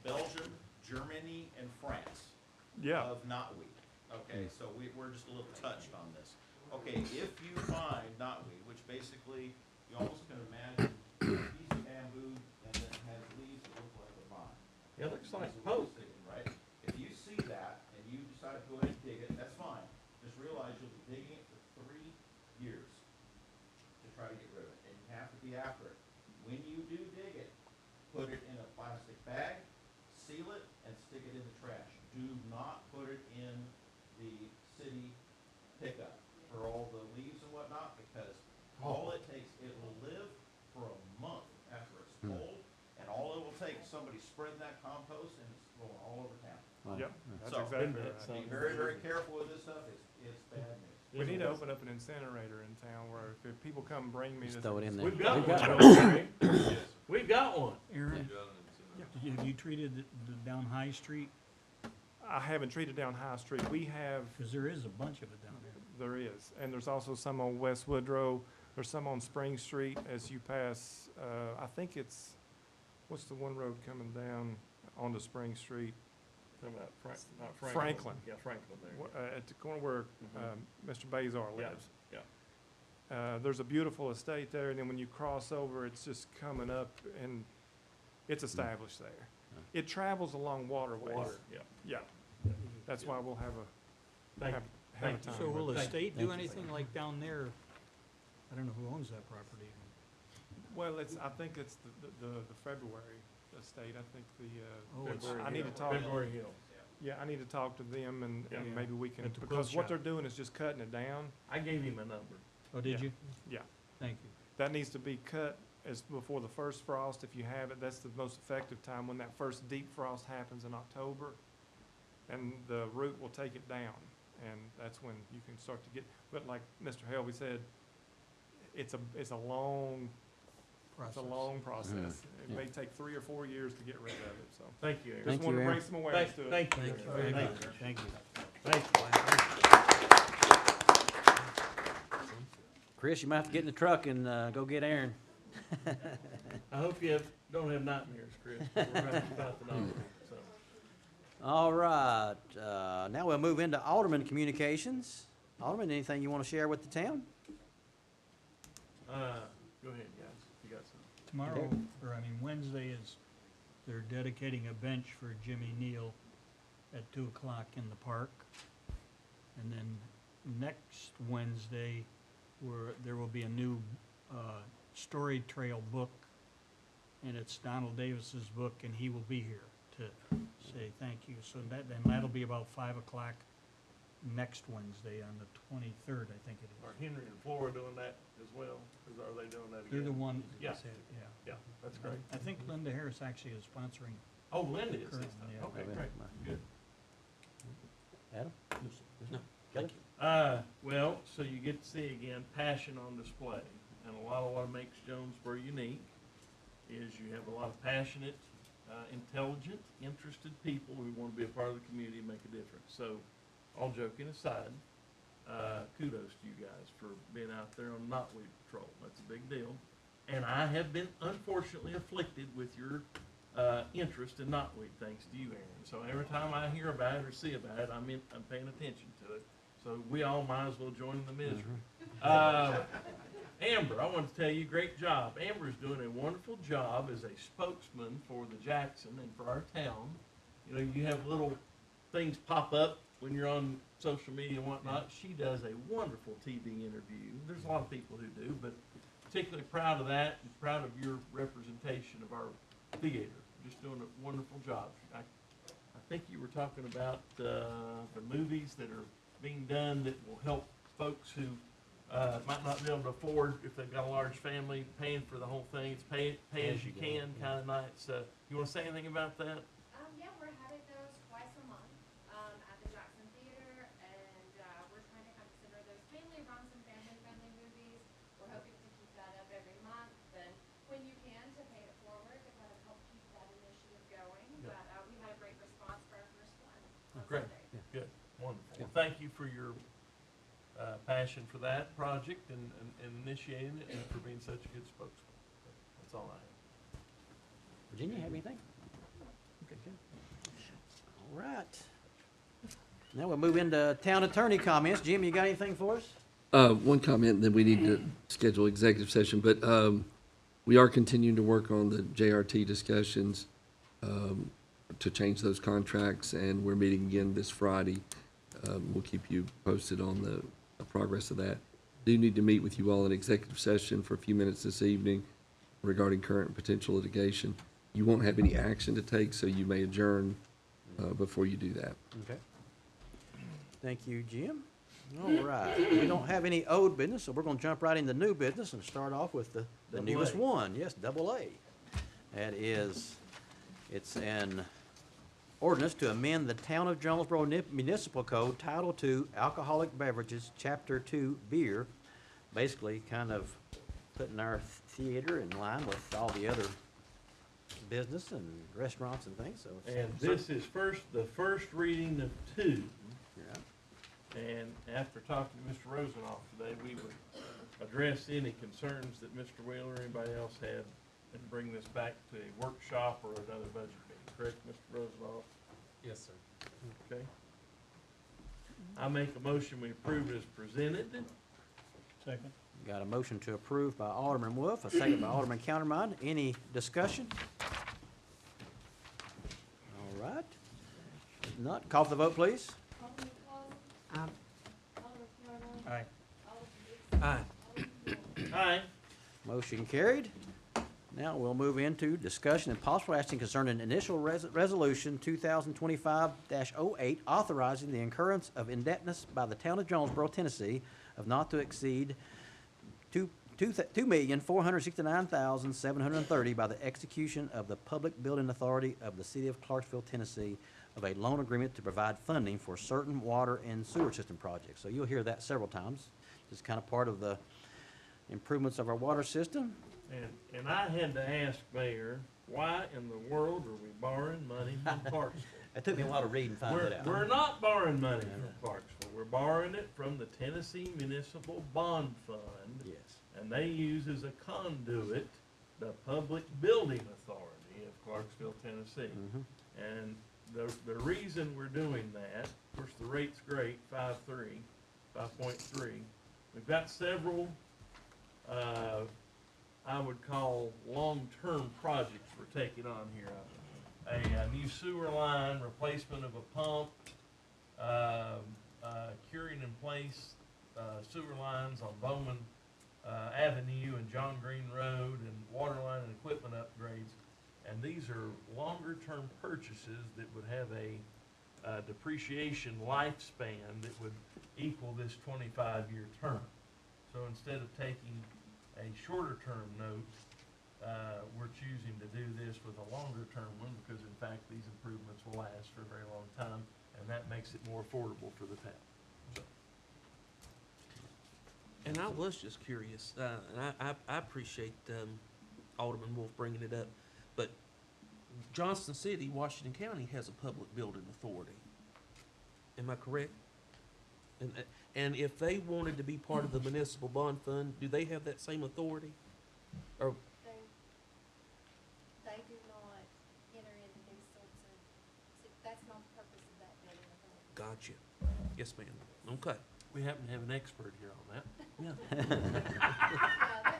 Belgium, Germany, and France Yeah. of knotweed. Okay, so we're just a little touched on this. Okay, if you find knotweed, which basically you almost can imagine a piece of bamboo and then it has leaves that look like a vine. It looks like poke. Right? If you see that and you decide to go ahead and dig it, that's fine. Just realize you'll be digging it for 3 years to try to get rid of it. And you have to be after it. When you do dig it, put it in a plastic bag, seal it, and stick it in the trash. Do not put it in the city pickup for all the leaves and whatnot, because all it takes, it will live for a month after it's cold, and all it will take is somebody spreading that compost and it's going all over town. Yep. That's So, exactly right. Be very, very careful with this stuff. It's bad news. We need to open up an incinerator in town where if people come bring me this. Throw it in there. We've got We've got one. We've got one. Aaron, have you treated the down High Street? I haven't treated down High Street. We have, Because there is a bunch of it down there. there is, and there's also some on West Woodrow. There's some on Spring Street as you pass, I think it's, what's the one road coming down? onto Spring Street, Talking about not Franklin. Yeah, Franklin there. at the corner where Mr. Bazar Yeah, lives. yeah. There's a beautiful estate there, and then when you cross over, it's just coming up, and it's established there. It travels along waterways. Water, yeah. Yeah, that's why we'll have Thank have, you. have a Thank you. time. So will with the it. state do anything like down there? I don't know who owns that property. Well, I think it's the February estate. I think Oh, it's I need to talk. February Hill. Yeah, I need to talk to them, and Yeah. maybe we can, At the quilt because what shop. they're doing is just cutting it down. I gave him a number. Oh, did Yeah. you? Yeah. Thank you. That needs to be cut as before the first frost, if you have it. That's the most effective time, when that first deep frost happens in October. And the root will take it down, and that's when you can start to get, but like Mr. Helvey said, it's a long process. It may take 3 or 4 years to get rid of it, so. Thank you, Aaron. Just want to bring some awareness to it. Thank you. Thank you very much. Thank you. Thank you. Chris, you might have to get in the truck and go get Aaron. I hope you don't have nightmares, Chris. We're right about the number, so. All right, now we'll move into Alderman communications. Alderman, anything you want to share with the town? Go ahead, guys. You got something? Tomorrow, Wednesday is, they're dedicating a bench for Jimmy Neal at 2 o'clock in the park. And then next Wednesday, there will be a new Story Trail book, and it's Donald Davis's book, and he will be here to say thank you. So that'll be about 5 o'clock next Wednesday on the 23rd, I think it is. Are Henry and Flora doing that as well? Are they doing that again? They're the ones Yeah. that said, yeah. Yeah, that's great. I think Linda Harris actually is sponsoring. Oh, Linda is this Currently, time. yeah. Okay, great, good. Adam? No, Kelly? Well, so you get to see again, passion on display. And a lot of what makes Jonesborough unique is you have a lot of passionate, intelligent, interested people who want to be a part of the community and make a difference. So, all joking aside, kudos to you guys for being out there on knotweed patrol. That's a big deal. And I have been unfortunately afflicted with your interest in knotweed, thanks to you, Aaron. So every time I hear about it or see about it, I'm paying attention to it. So we all might as well join in the misery. Amber, I want to tell you, great job. Amber's doing a wonderful job as a spokesman for the Jackson and for our town. You know, you have little things pop up when you're on social media and whatnot. She does a wonderful TV interview. There's a lot of people who do, but particularly proud of that and proud of your representation of our theater. Just doing a wonderful job. I think you were talking about the movies that are being done that will help folks who might not be able to afford, if they've got a large family, paying for the whole thing. It's pay as you can kind of night. So, you want to say anything about that? Yeah, we're having those twice a month, at the Jackson Theater, and, we're trying to kind of center those family-runs and family-friendly movies. We're hoping to keep that up every month, and when you can, to pay it forward to kind of help keep that initiative going. Yeah. But, we had a great response for our first one on Great. Sunday. Good. Wonderful. Well, thank you for your passion for that project and initiating it and for being such a good spokesman. That's all I have. Virginia, have anything? Okay, good. All right. Now we'll move into town attorney comments. Jim, you got anything for us? One comment, then we need to schedule executive session, but we are continuing to work on the JRT discussions to change those contracts, and we're meeting again this Friday. We'll keep you posted on the progress of that. Do need to meet with you all in executive session for a few minutes this evening regarding current and potential litigation. You won't have any action to take, so you may adjourn before you do that. Okay. Thank you, Jim. All right. We don't have any old business, so we're going to jump right into new business and start off with the newest one. Yes, AA. That is, it's an ordinance to amend the Town of Jonesborough Municipal Code, Title II, Alcoholic Beverages, Chapter 2, Beer. Basically, kind of putting our theater in line with all the other business and restaurants and things, so. And this is the first reading of two. Yeah. And after talking to Mr. Rosenoff today, we would address any concerns that Mr. Wheeler or anybody else had and bring this back to a workshop or another budget meeting. correct, Mr. Roosevelt? Yes, sir. Okay. I make a motion, we approve as presented. Second. Got a motion to approve by Alderman Wolf, a second by Alderman Countermine. Any discussion? All right. If not, call for the vote, please. Alderman Clausen. Alderman Counterline. Aye. Alderman Dixon. Aye. Aye. Motion carried. Now we'll move into discussion and possible action concerning initial resolution 2025-08, authorizing the incurrence of indebtedness by the town of Jonesborough, Tennessee, of not to exceed $2,469,730 by the execution of the Public Building Authority of the City of Clarksville, Tennessee, of a loan agreement to provide funding for certain water and sewer system projects. So you'll hear that several times. It's kind of part of the improvements of our water system. And I had to ask Mayor, why in the world are we borrowing money from Clarksville? It took me a while to read and find that out. We're not borrowing money from Clarksville. We're borrowing it from the Tennessee Municipal Bond Fund. Yes. And they use as a conduit the Public Building Authority of Clarksville, Tennessee. Mhm. And the reason we're doing that, of course, the rate's great, 5.3. We've got several, I would call long-term projects we're taking on here. A new sewer line, replacement of a pump, curing in place sewer lines on Bowman Avenue and John Green Road, and water line and equipment upgrades. And these are longer-term purchases that would have a depreciation lifespan that would equal this 25-year term. So instead of taking a shorter-term note, we're choosing to do this with a longer-term one because, in fact, these improvements will last for a very long time, and that makes it more affordable for the town. And I was just curious, and I appreciate Alderman Wolf bringing it up, but Johnston City, Washington County has a public building authority. Am I correct? And if they wanted to be part of the municipal bond fund, do they have that same authority? Or They do not enter into these sorts of, that's not the purpose of that building authority. gotcha. Yes, ma'am. Okay. We happen to have an expert here on that. Yeah, that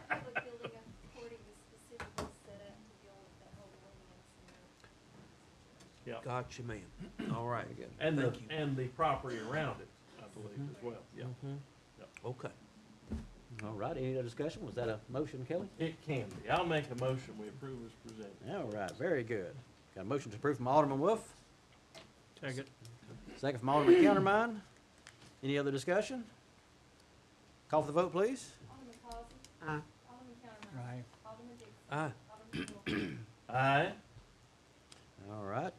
public building authority was specifically set up to deal with that whole ordinance and Yeah. Gotcha, ma'am. All right. And Thank you. the property around it, I believe, as well, yeah. Mhm. Yep. Okay. All right, any other discussion? Was that a motion, Kelly? It can be. I'll make a motion, we approve as presented. All right, very good. Got a motion to approve from Alderman Wolf, Second. second from Alderman Countermine. Any other discussion? Call for the vote, please. Alderman Clausen. Aye. Alderman Counterline. Aye. Alderman Dixon. Aye. Alderman Wolf. Aye. All right.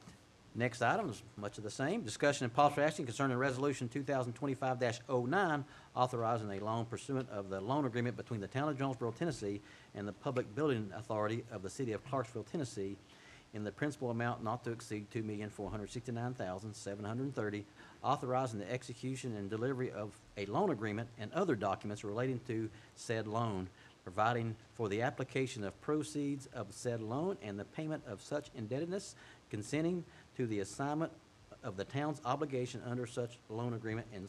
Next item is much of the same. Discussion and possible action concerning Resolution 2025-09, authorizing a loan pursuant of the loan agreement between the town of Jonesborough, Tennessee, and the Public Building Authority of the City of Clarksville, Tennessee, in the principal amount not to exceed $2,469,730, authorizing the execution and delivery of a loan agreement and other documents relating to said loan, providing for the application of proceeds of said loan and the payment of such indebtedness, consenting to the assignment of the town's obligation under such loan agreement and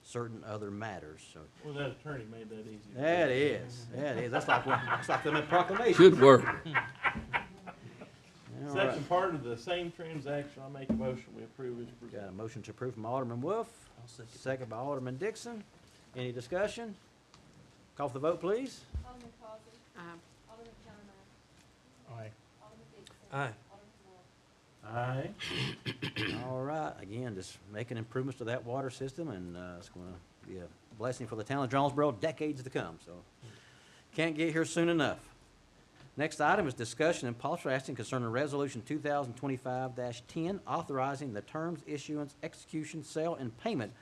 certain other matters. So Well, that attorney made that easy. that is. That's like the proclamation. Good work. All right. Second part of the same transaction, I make a motion, we approve as Got a presented. motion to approve from Alderman Wolf, I'll second. second by Alderman Dixon. Any discussion? Call for the vote, please. Alderman Clausen. Alderman Counterline. Aye. Alderman Dixon. Aye. Alderman Wolf. Aye. All right, again, just making improvements to that water system, and it's going to be a blessing for the town of Jonesborough decades to come, so can't get here soon enough. Next item is discussion and possible action concerning Resolution 2025-10, authorizing the terms, issuance, execution, sale, and payment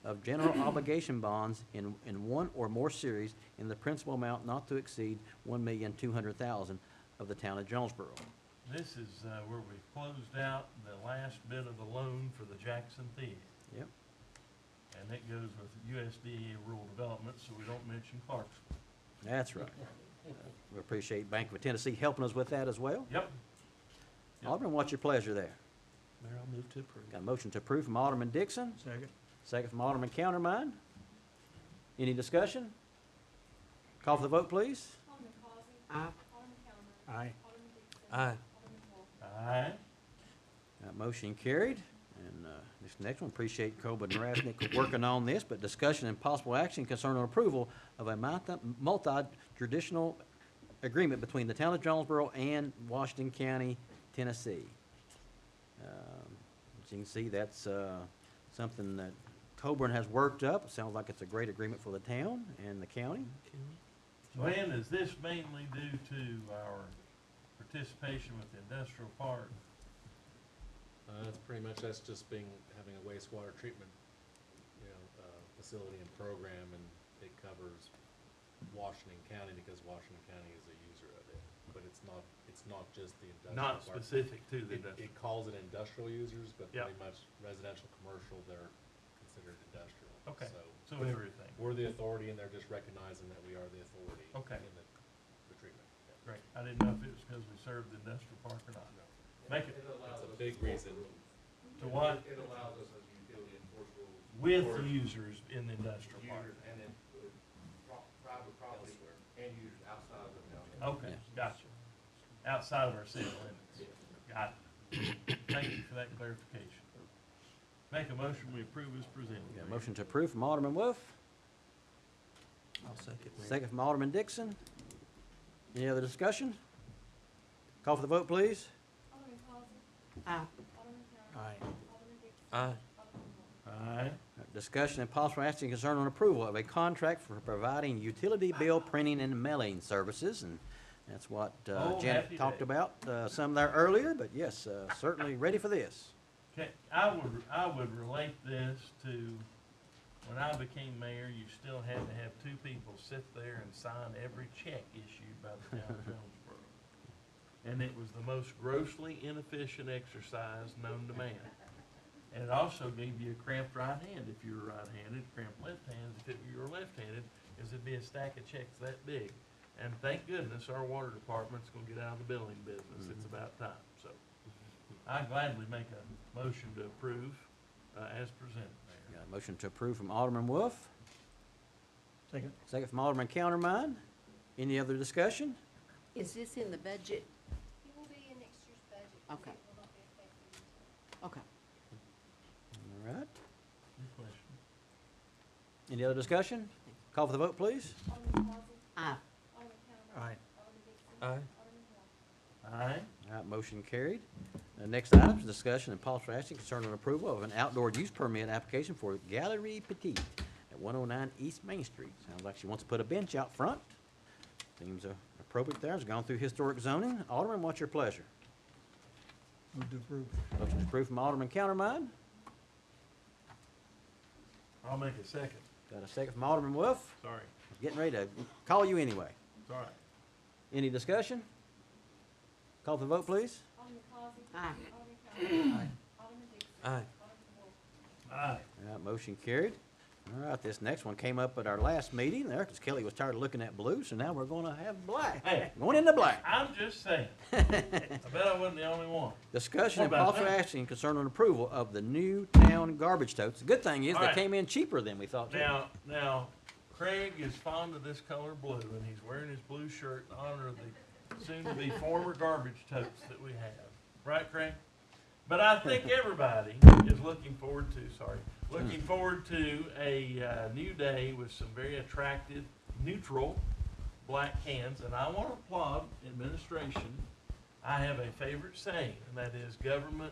of general obligation bonds in one or more series in the principal amount not to exceed $1,200,000 of the town of Jonesborough. This is where we closed out the last bit of the loan for the Jackson Theater. Yep. And it goes with USDA rural development, so we don't mention Clarksville. That's right. We appreciate Bank of Tennessee helping us with that as well. Yep. Alderman, what's your pleasure there? Mayor, I'll move to approve. Got a motion to approve from Alderman Dixon, Second. second from Alderman Countermine. Any discussion? Call for the vote, please. Alderman Causey. Aye. Alderman Kellerman. Aye. Alderman Dixon. Aye. Alderman Wolf. Aye. That motion carried. And this next one, appreciate Coba and Rasnick working on this, but discussion and possible action concerning approval of a multi-traditional agreement between the town of Jonesborough and Washington County, Tennessee. As you can see, that's something that Coburn has worked up. It sounds like it's a great agreement for the town and the county. Glenn, is this mainly due to our participation with the industrial park? That's just having a wastewater treatment, facility and program, and it covers Washington County because Washington County is a user of it. But it's not just the industrial Not park. specific to the It industrial. calls it industrial users, but Yeah. pretty much residential, commercial, they're considered industrial. Okay, So so everything. we're the authority, and they're just recognizing that we are the authority Okay. in the treatment. Yeah. Great. I didn't know if it was because we served the industrial park or not. Make it, That's a big reason. to what? It allows us as a utility enforce rules. With for the users in the industrial park. users and then private property Elsewhere. and users outside of the county. Okay, gotcha. Outside of our city limits. Got it. Thank you for that clarification. Make a motion, we approve as presented. Got a motion to approve from Alderman Wolf, I'll second. Mayor. second from Alderman Dixon. Any other discussion? Call for the vote, please. Alderman Causey. Aye. Alderman Kellerman. Aye. Alderman Dixon. Aye. Alderman Wolf. Aye. Discussion and possible action concerning approval of a contract for providing utility bill printing and mailing services, and that's what Oh, Janet happy talked day. about some there earlier, but yes, certainly ready for this. Okay, I would relate this to when I became mayor, you still had to have two people sit there and sign every check issued by the town of Jonesborough. And it was the most grossly inefficient exercise known to man. And it also gave you a cramped right hand if you were right-handed, cramped left hand if you were left-handed, because it'd be a stack of checks that big. And thank goodness our water department's gonna get out of the billing business. It's about time, so. I gladly make a motion to approve, as presented, Mayor. Got a motion to approve from Alderman Wolf, Second. second from Alderman Countermine. Any other discussion? Is this in the budget? It will be in next year's budget. 'Cause Okay. It will not be effective until. Okay. All right. Good question. Any other discussion? Call for the vote, please. Alderman Causey. Aye. Alderman Kellerman. Aye. Alderman Dixon. Aye. Alderman Wolf. Aye. All right, motion carried. The next item is discussion and possible action concerning approval of an outdoor use permit application for Galerie Petite at 109 East Main Street. Sounds like she wants to put a bench out front. Seems appropriate there. It's gone through historic zoning. Alderman, what's your pleasure? Move to approve. Motion to approve from Alderman Countermine. I'll make a second. Got a second from Alderman Wolf. Sorry. Getting ready to call you anyway. It's all right. Any discussion? Call for the vote, please. Alderman Causey. Aye. Alderman Kellerman. Alderman Dixon. Aye. Alderman Wolf. Aye. All right, motion carried. All right, this next one came up at our last meeting there because Kelly was tired of looking at blue, so now we're going to have black. Hey. Going into black. I'm just saying. I bet I wasn't the only one. Discussion and What about possible that? action concerning approval of the new town garbage totes. The good thing is All they right. came in cheaper than we thought. Now, Craig is fond of this color blue, and he's wearing his blue shirt in honor of the soon-to-be former garbage totes that we have. Right, Craig? But I think everybody is looking forward to a new day with some very attractive, neutral black cans. And I want to applaud administration. I have a favorite saying, and that is government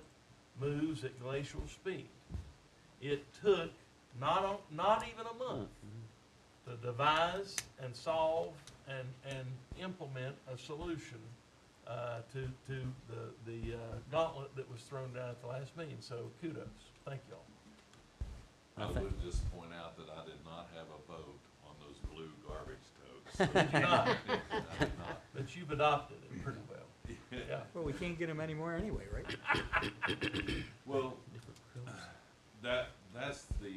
moves at glacial speed. It took not even a month to devise and solve and implement a solution to the gauntlet that was thrown down at the last meeting. So kudos. Thank you all. I would just point out that I did not have a vote on those blue garbage totes. Did you not? I did not. But you've adopted it pretty well. Yeah. Well, we can't get them anymore anyway, right? Well, that's the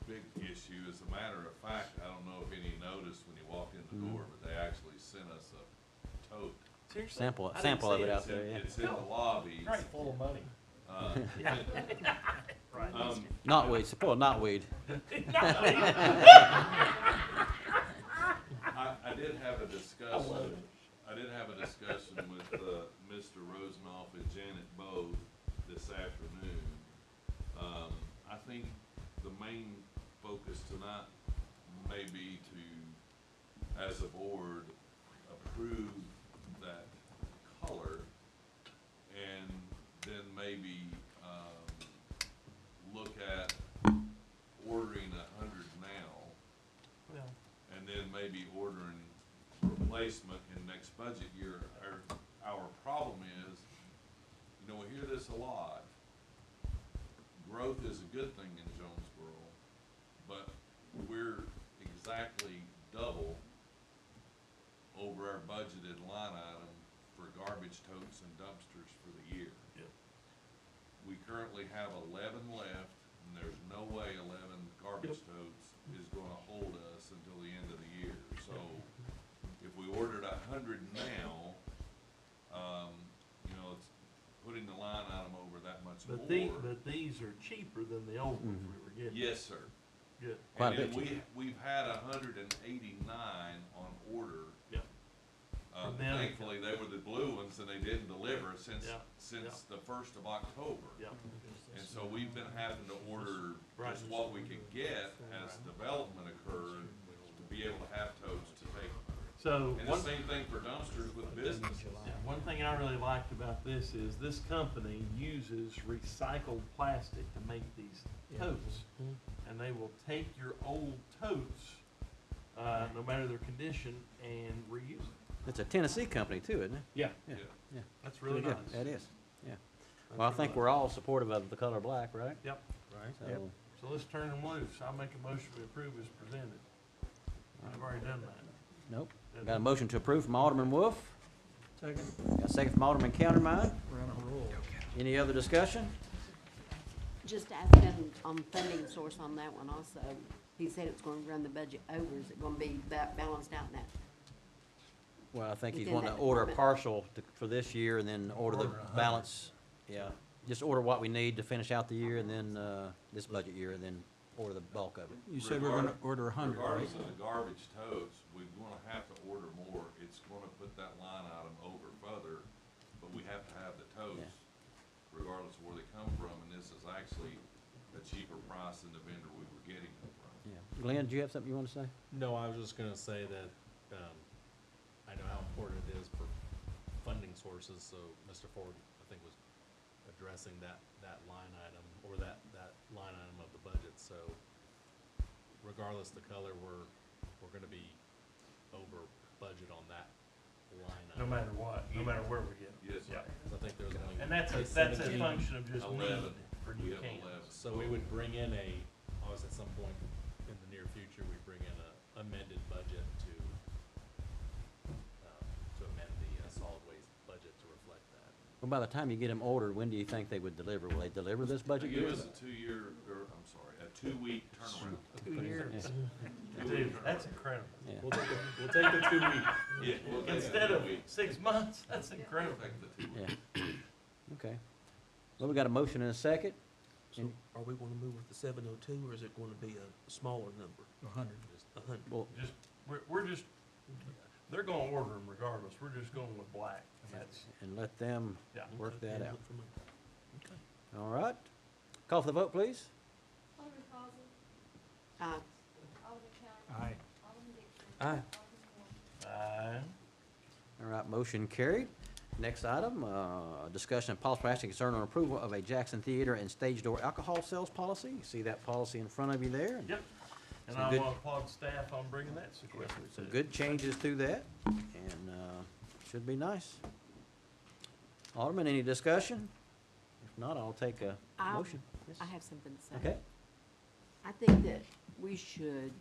big issue. As a matter of fact, I don't know if any noticed when you walked in the door, but they actually sent us a tote Seriously? Sample, I didn't sample see of it out It's there, in, yeah. it's in the lobby. Great. Full of money. Yeah. Right. Knotweed, support knotweed. I did have a discussion, with, Mr. Rosenoff and Janet both this afternoon. I think the main focus tonight may be to, as a board, approve that color and then maybe, look at ordering 100 now Well, and then maybe ordering replacement in next budget year. Our problem is, you know, we hear this a lot. Growth is a good thing in Jonesborough, but we're exactly double over our budgeted line item for garbage totes and dumpsters for the year. yeah. We currently have 11 left, and there's no way 11 garbage totes is gonna hold us until the end of the year. So if we ordered 100 now, you know, it's putting the line item over that much more. But these are cheaper than the old ones we were getting. Yes, sir. Good. Quite a And bit then we've had 189 on order. Yeah. And then- Thankfully, they were the blue ones and they didn't deliver since Yeah, the 1st of October. Yeah. And so we've been having to order Right. just what we could get as development occurred to be able to have totes to take. So, And the same thing for dumpsters with businesses. one thing I really liked about this is this company uses recycled plastic to make these totes. And they will take your old totes, no matter their condition, and reuse them. It's a Tennessee company too, isn't it? Yeah. Yeah, yeah. That's really Pretty nice. good. That is, yeah. That's Well, I really think nice. we're all supportive of the color black, right? Yep. Right. So, So let's turn them loose. I'll make a motion to approve as presented. I've already done that. nope. Got a motion to approve from Alderman Wolf. Second. Got a second from Alderman Countermine. We're on a roll. Any other discussion? Just asking on funding source on that one also. He said it's gonna run the budget over. Is it gonna be balanced out in that? Well, I think he's Within wanting that to order a department. partial for this year and then order the Order 100. balance. Yeah, just order what we need to finish out the year and then, this budget year, and then order the bulk of it. You said we're gonna order 100, right? Regardless of the garbage totes, we're gonna have to order more. It's gonna put that line item over further, but we have to have the totes Yeah. regardless of where they come from, and this is actually a cheaper price than the vendor we were getting them from. Yeah. Glenn, do you have something you want to say? No, I was just gonna say that, I know how important it is for funding sources, so Mr. Ford, I think, was addressing that line item, or that line item of the budget, so regardless of the color, we're gonna be over budget on that line No item. matter what, no matter where we get. Yes, Yeah. sir. I think there was only. And that's a 17. function of just 11. need for We new have cans. 11. So we would bring in obviously at some point in the near future, we bring in a amended budget to amend the solid waste budget to reflect that. Well, by the time you get them ordered, when do you think they would deliver? Will they deliver this They budget give year? us a 2-week turnaround. 2 years. Dude, that's incredible. Yeah. We'll take the 2 weeks. Yeah, we'll take the Instead 2 of weeks. 6 months, that's We'll incredible. take the 2 Yeah. weeks. Okay. Well, we got a motion and a second. So are we gonna move with the 702, or is it gonna be a smaller number, 100. 100? Well, Just, we're just, they're gonna order them regardless. We're just going with black. And that's, and let them yeah. work that And out. look for money. Okay. All right. Call for the vote, please. Alderman Causey, Alderman County, Aye. Alderman Dixon. Aye. Alderman Moore. All right, motion carried. Next item, discussion of possible action concern on approval of a Jackson Theater and Stage Door alcohol sales policy. You see that policy in front of you there. Yep. And Some I good- want to applaud staff on bringing that successfully. Some to- good changes to that, and should be nice. Alderman, any discussion? If not, I'll take a motion. Yes. I have something to say. Okay. I think that we should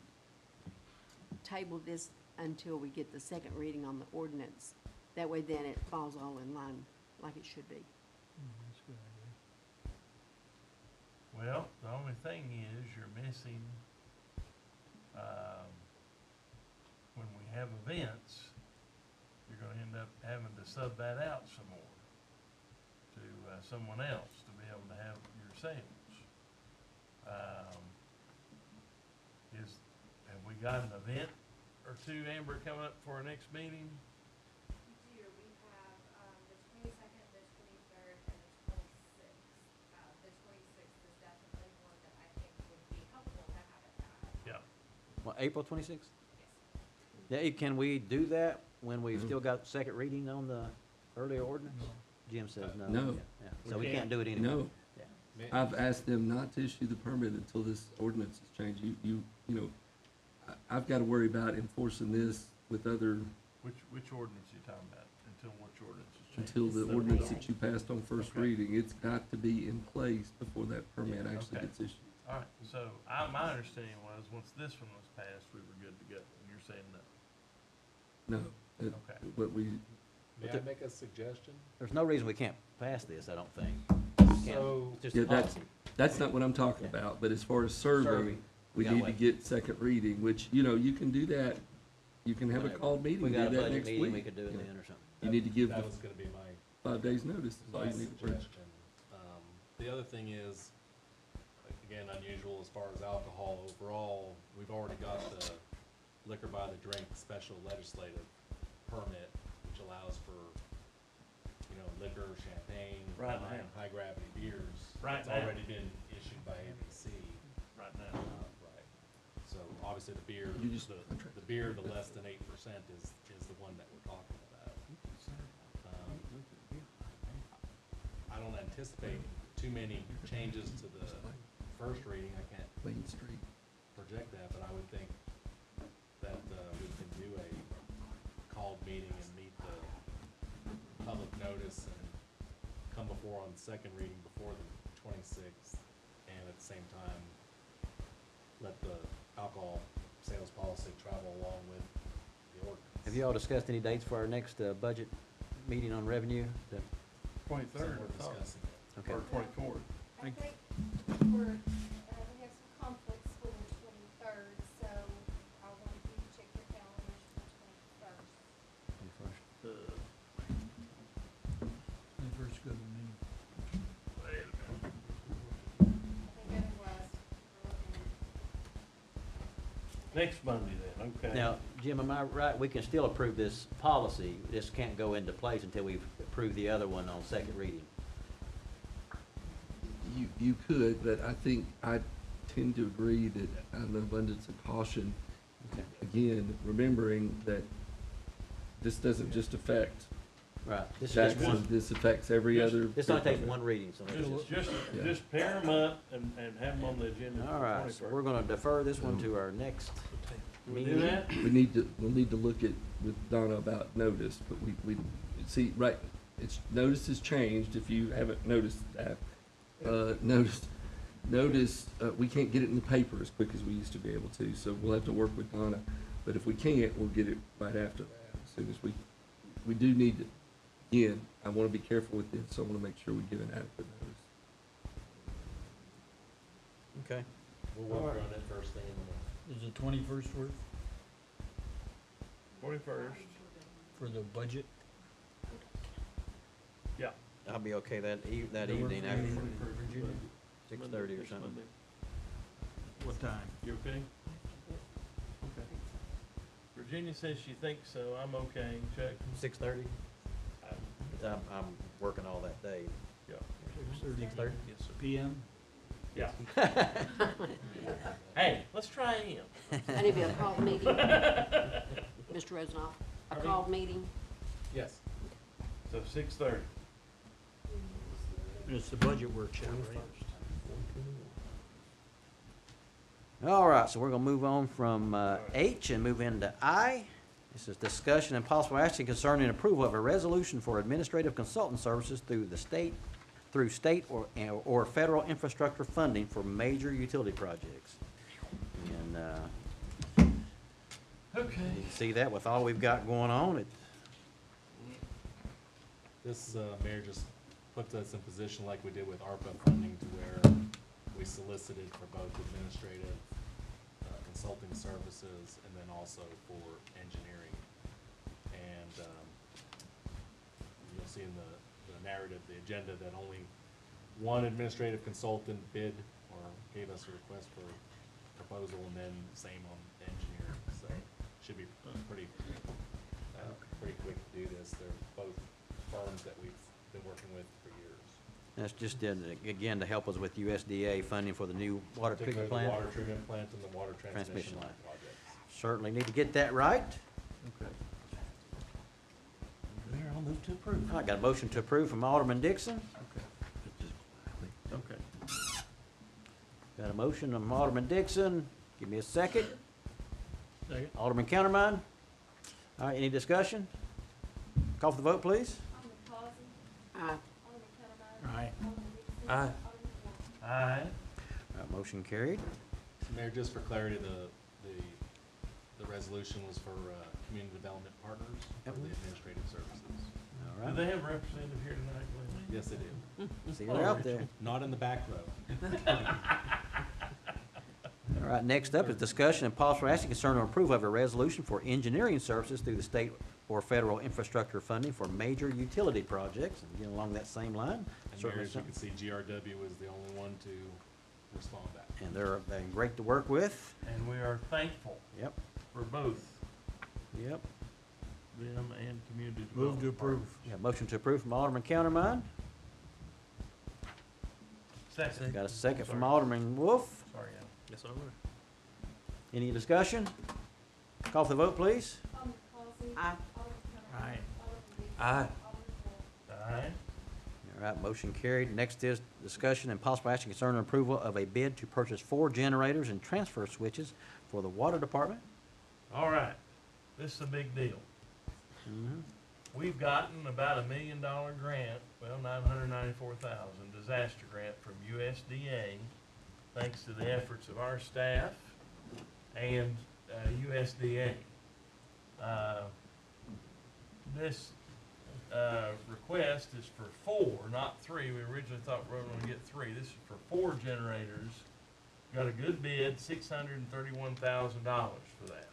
table this until we get the second reading on the ordinance. That way then it falls all in line like it should be. That's a good idea. Well, the only thing is you're missing, when we have events, you're gonna end end up having to sub that out some more to someone else to be able to have your sales. Have we got an event or two, Amber, coming up for our next meeting? We do, we have, the 22nd, the 23rd, and the 26th. The 26th is definitely one that I think would be helpful to have it at. Yeah. Well, April 26th? Yes. Yeah, can we do that when we've still got second reading on the earlier ordinance? Jim says no. No. Yeah, so we can't do it anyway. No. I've asked them not to issue the permit until this ordinance is changed. You know, I've got to worry about enforcing this with other, Which ordinance you talking about? Until which ordinance is changed? until the ordinance that you passed on first reading. It's got to be in place before that permit actually Okay. gets issued. All right, so my understanding was, once this one was passed, we were good to go, and you're saying no. No. Okay. What we, May I make a suggestion? There's no reason we can't pass this, I don't think. Can't. So, It's just yeah, a policy. that's not what I'm talking Yeah. about, but as far as serving, Serving, we gotta need to wait. get second reading, which, you know, you can do that. You can have a Whenever. called meeting, We do got a that budget next meeting, we week. could do it Yeah. then or something. You need to give that the was gonna be my 5 days notice, is all my you need to bring. suggestion. The other thing is, again, unusual as far as alcohol overall, we've already got the liquor by the drink special legislative permit, which allows for, you know, liquor, champagne, Right wine, now. high gravity beers. Right It's now. already been issued by ABC. Right now. Right. So obviously the beer, You just- the beer, the less than 8% is the one that we're talking about. I don't anticipate too many changes to the first reading. I can't Main Street. project that, but I would think that we can do a called meeting and meet the public notice and come before on the second reading before the 26th, and at the same time, let the alcohol sales policy travel along with the ordinance. Have you all discussed any dates for our next budget meeting on revenue? So 23rd, we're I thought. discussing it. Okay. Or 24th. I think we have some conflicts for the 23rd, so I want you to check your calendars for the 21st. First good with me. Wait a minute. I think otherwise, we're looking at Next Monday then, okay. Now, Jim, am I right, we can still approve this policy, this can't go into place until we've approved the other one on second reading? You could, but I think I tend to agree that out of an abundance of caution, Okay. again, remembering that this doesn't just affect Right, this is just Jackson, one, this affects every other. this only takes one reading, so. Yeah. Just pair them up and have them on the agenda for All the right, so 21st. we're gonna defer this one to our next Can we do meeting. that? We'll need to look at, with Donna about notice, but we, see, right, notice has changed, if you haven't noticed that. Notice, we can't get it in the paper as quick as we used to be able to, so we'll have to work with Donna. But if we can't, we'll get it right after that, as soon as we do need to, again, I wanna be careful with this, so I wanna make sure we give an adequate notice. Okay. We'll work on it first thing in the morning. Is the 21st work 21st. for the budget? Yeah. I'll be okay that That work evening, for after you, for Virginia? 6:30 or something. What time? You okay? Okay. Virginia says she thinks so, I'm okay, Chuck? 6:30? I'm working all that day. Yeah. 6:30? Yes, sir. PM? Yeah. Hey, let's try him. I need to be a called meeting, Mr. Rosenhoff, a called meeting. Yes. So 6:30. It's the budget workshop, right? All right, so we're gonna move on from H and move into I. This is discussion and possible action concerning approval of a resolution for administrative consultant services through state or federal infrastructure funding for major utility projects. And Okay. you can see that with all we've got going on, This, Mayor, just puts us in position like we did with ARPA funding to where we solicited for both administrative consulting services and then also for engineering. And see in the narrative, the agenda, that only one administrative consultant bid or gave us a request for proposal, and then same on engineering, so should be pretty quick to do this. They're both firms that we've been working with for years. That's just, again, to help us with USDA funding for the new water treatment Particularly plant. the water treatment plant and the water transmission line line. projects. Certainly need to get that right. Okay. Mayor, I'll move to approve. I got a motion to approve from Alderman Dixon. Okay. Got a motion from Alderman Dixon. Give me a second. Second. Alderman Countermine. All right, any discussion? Call for the vote, please. Alderman Causey, Aye. Alderman Kettermeyer. Aye. Alderman Dixon. Aye. Alderman Ward. Aye. All right, motion carried. So Mayor, just for clarity, the resolution was for community development partners for the administrative services. All Do right. they have a representative here tonight, Glenn? Yes, they do. See, they're out there. Not in the back row. All right, next up is discussion and possible action concerning approval of a resolution for engineering services through the state or federal infrastructure funding for major utility projects. And again, along that same line. And Mayor, certainly as you something- can see, GRW was the only one to respond back. And they're great to work with. And we are thankful Yep, for both yep. them and community Move development. to approve. Yeah, motion to approve from Alderman Countermine. Second. Got a second from Sorry. Alderman Wolf. Sorry, Al. Yes, I will. Any discussion? Call for the vote, please. Alderman Causey. Aye. Alderman Kettermeyer. Aye. Alderman Dixon. Aye. Alderman Ward. Aye. All right, motion carried. Next is discussion and possible action concerning approval of a bid to purchase 4 generators and transfer switches for the water department. All right, this is a big deal. We've gotten about $1 million grant, well, 994,000 disaster grant from USDA, thanks to the efforts of our staff and USDA. This request is for 4, not 3. We originally thought we were going to get 3. This is for 4 generators. Got a good bid, $631,000 for that.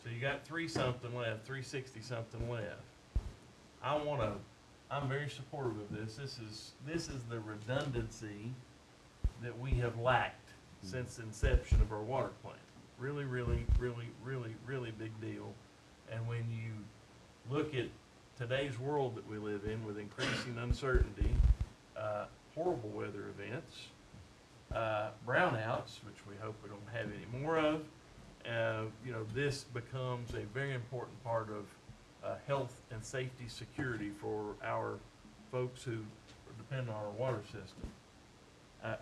So you got 3-something left, 360-something left. I'm very supportive of this. This is the redundancy that we have lacked since the inception of our water plant. Really, really, really, really, really big deal. And when you look at today's world that we live in with increasing uncertainty, horrible weather events, brownouts, which we hope we don't have any more of, this becomes a very important part of health and safety security for our folks who depend on our water system.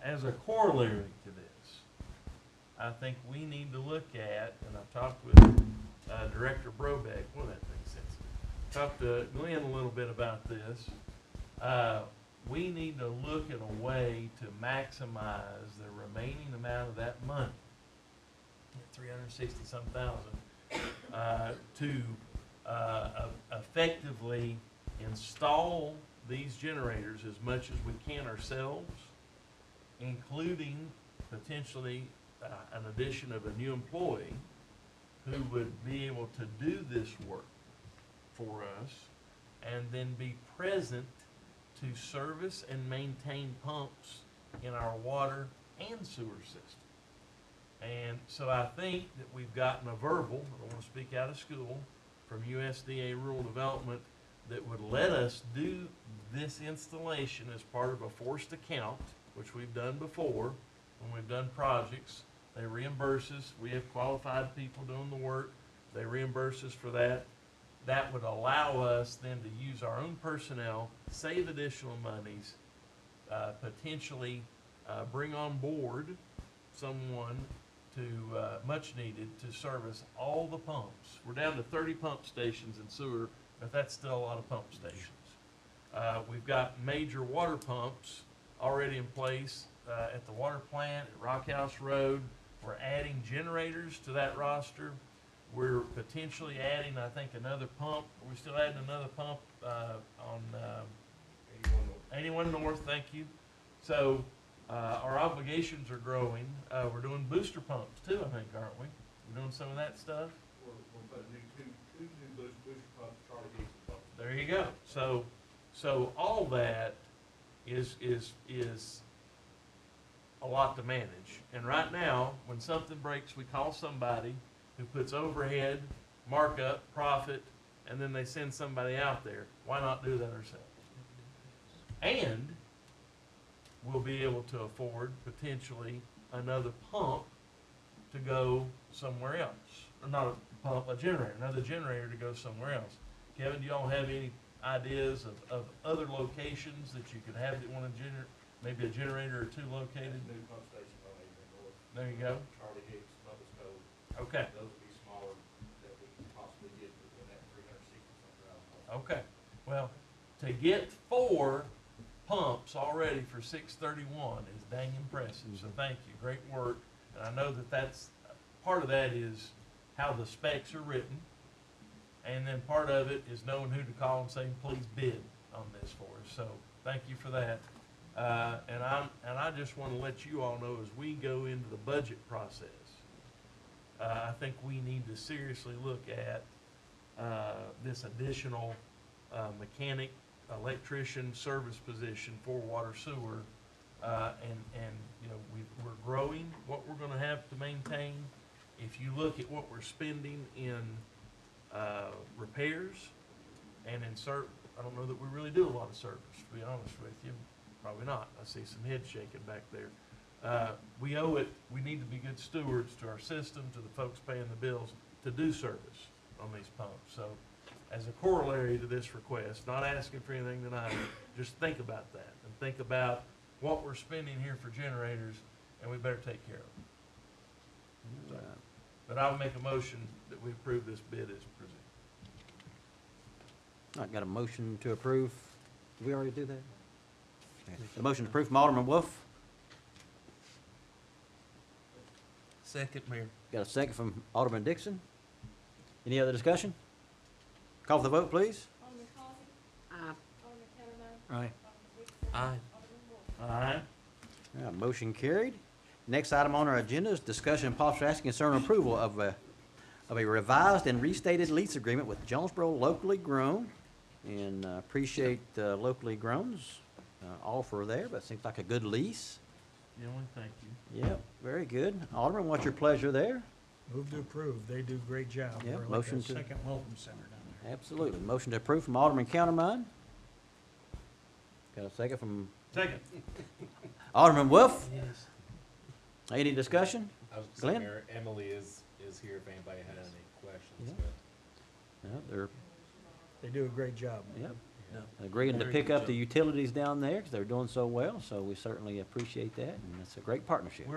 As a corollary to this, I think we need to look at, and I've talked with Director Brobeck, well, that makes sense. Talked to Glenn a little bit about this. We need to look at a way to maximize the remaining amount of that money, 360-some thousand, to effectively install these generators as much as we can ourselves, including potentially an addition of a new employee who would be able to do this work for us, and then be present to service and maintain pumps in our water and sewer system. And so I think that we've gotten a verbal, I don't want to speak out of school, from USDA Rural Development that would let us do this installation as part of a forced account, which we've done before when we've done projects. They reimburse us. We have qualified people doing the work. They reimburse us for that. That would allow us then to use our own personnel, save additional monies, potentially bring on board someone to, much needed, to service all the pumps. We're down to 30 pump stations in sewer, but that's still a lot of pump stations. We've got major water pumps already in place at the water plant, at Rock House Road. We're adding generators to that roster. We're potentially adding, I think, another pump. We're still adding another pump on 81 North, thank you. So our obligations are growing. We're doing booster pumps too, I think, aren't we? We're doing some of that stuff. We're putting two new booster pumps, Charlie Dixon pumps. There you go. So So all that is a lot to manage. And right now, when something breaks, we call somebody who puts overhead, markup, profit, and then they send somebody out there. Why not do that ourselves? And we'll be able to afford potentially another pump to go somewhere else. Or not a pump, a generator, another generator to go somewhere else. Kevin, do y'all have any ideas of other locations that you could have that want to generate, maybe a generator or two located? New pump station on Adrian North. There you go. Charlie Hicks, Bubba's Cove. Okay, Those would be smaller that we could possibly get within that $360-something. okay. Well, to get 4 pumps already for 631 is dang impressive, so thank you, great work. And I know that that's, part of that is how the specs are written, and then part of it is knowing who to call and saying, please bid on this for us, so thank you for that. And I just want to let you all know as we go into the budget process, I think we need to seriously look at this additional mechanic, electrician service position for water sewer. And you know, we're growing what we're gonna have to maintain. If you look at what we're spending in repairs and in I don't know that we really do a lot of service, to be honest with you. Probably not. I see some head shaking back there. We owe it, we need to be good stewards to our system, to the folks paying the bills, to do service on these pumps. So as a corollary to this request, not asking for anything tonight, just think about that and think about what we're spending here for generators, and we better take care of them. So, but I'll make a motion that we approve this bid as presented. All right, got a motion to approve. Did we already do that? Okay. A motion to approve from Alderman Wolf. Second, Mayor. Got a second from Alderman Dixon. Any other discussion? Call for the vote, please. Alderman Causey. Aye. Alderman Cameron. Aye. Alderman Dixon. Aye. Alderman Wolf. Aye. All right, motion carried. Next item on our agenda is discussion and possible action concerning approval of a revised and restated lease agreement with Jonesborough Locally Grown. And appreciate Locally Grown's offer there, but it seems like a good lease. Gentlemen, thank you. Yep, very good. Alderman, what's your pleasure there? Move to approve. They do a great job. Yeah, We're like motion a to- second welcome center down there. Absolutely. Motion to approve from Alderman Countermine. Got a second from Second. Alderman Wolf. Yes. Any discussion? I was just Glenn? saying, Mayor, Emily is here if anybody had any questions, Yeah. but. No, they're, They do a great job. yep, Yeah. agreeing to Very pick good up the job. utilities down there because they're doing so well, so we certainly appreciate that, and it's a great partnership.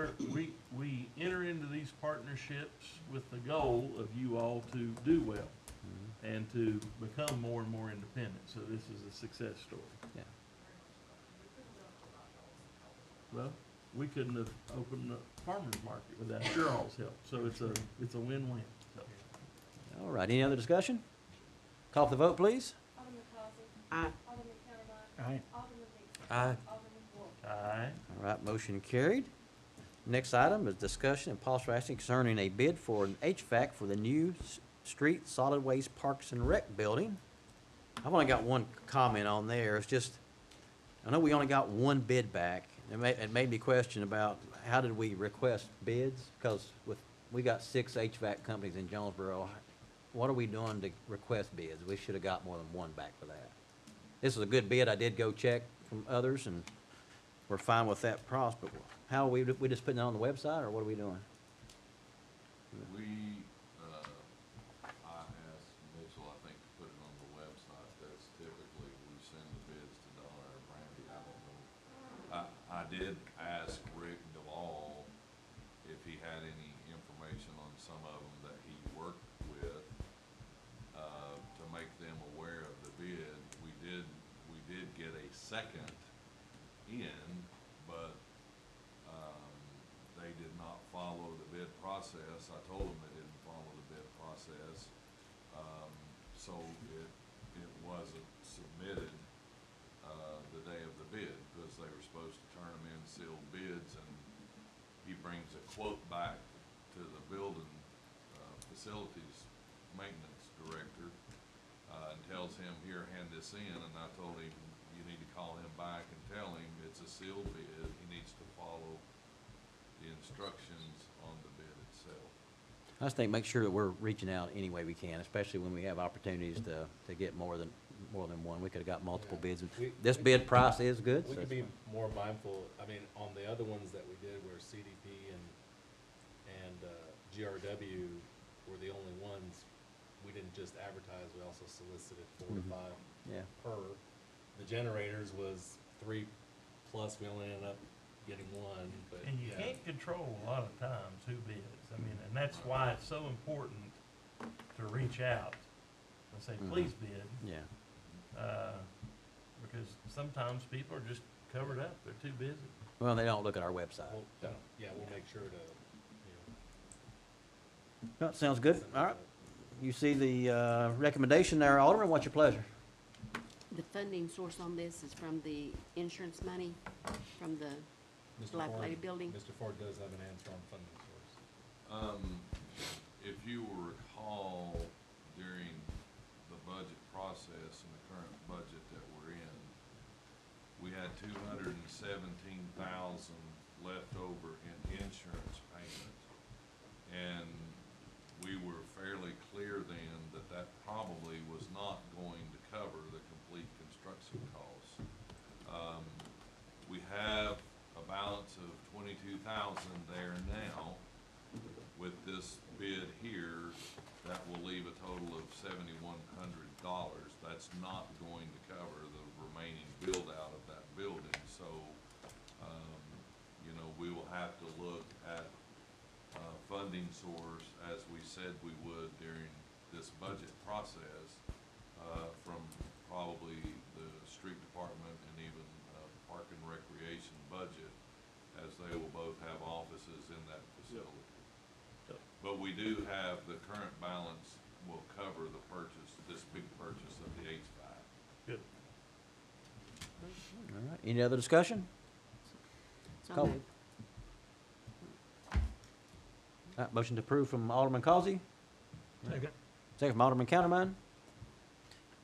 We enter into these partnerships with the goal of you all to do well Mhm. and to become more and more independent. So this is a success story. Yeah. Well, we couldn't have opened a farmer's market without your all's help. So it's a win-win. So, All right, any other discussion? Call for the vote, please. Alderman Causey. Aye. Alderman Cameron. Aye. Alderman Dixon. Aye. Alderman Wolf. aye. All right, motion carried. Next item is discussion and possible action concerning a bid for an HVAC for the new street solid waste parks and rec building. I've only got one comment on there. It's just, I know we only got one bid back. It made me question about how did we request bids? Because we got 6 HVAC companies in Jonesborough. What are we doing to request bids? We should have got more than one back for that. This is a good bid. I did go check from others, and we're fine with that price, but how are we just putting it on the website, or what are we doing? We, I asked Mitchell, I think, to put it on the website. That's typically, we send the bids to Donna or Brandy, I don't know. I did ask Rick DeVall if he had any information on some of them that he worked with, to make them aware of the bid. We did get a second in, but they did not follow the bid process. I told them they didn't follow the bid process. So it wasn't submitted, the day of the bid, because they were supposed to turn them in sealed bids, and he brings a quote back to the building, facilities maintenance director, and tells tells him, here, hand this in, and I told him, you need to call him back and tell him it's a sealed bid, he needs to follow the instructions on the bid itself. I just think make sure that we're reaching out any way we can, especially when we have opportunities to get more than one. We could've got multiple Yeah. bids. We- This we bid could- price is good, We so could it's be fine. more mindful, I mean, on the other ones that we did where CDP and GRW were the only ones, we didn't just advertise, we also solicited 4 to Mhm. 5 Yeah. per. The generators was 3 plus, we only ended up getting 1, but And you yeah. can't control a lot of times who bids. I mean, and that's why it's so important to reach out and say, Mhm. please bid. Yeah. Because sometimes people are just covered up, they're too busy. Well, they don't look at our website. We'll, yeah, we'll make sure to, That sounds good. send All those right. out. You see the recommendation there, Alderman. What's your pleasure? The funding source on this is from the insurance money, from the Mr. Black Ford- Lady building. Mr. Ford does have an answer on funding source. If you will recall, during the budget process and the current budget that we're in, we had 217,000 left over in insurance payment. And we were fairly clear then that that probably was not going to cover the complete construction costs. We have a balance of 22,000 there now. With this bid here, that will leave a total of $7,100. That's not going to cover the remaining build out of that building, so, you know, we will have to look at funding source, as we said we would during this budget process, from probably the street department and even park and recreation budget, as they will both have offices in that facility. But we do have, the current balance will cover the purchase, this big purchase of the HVAC. Good. All right. Any other discussion? So Call. moved. All right, motion to approve from Alderman Causey, Second. second from Alderman Countermine.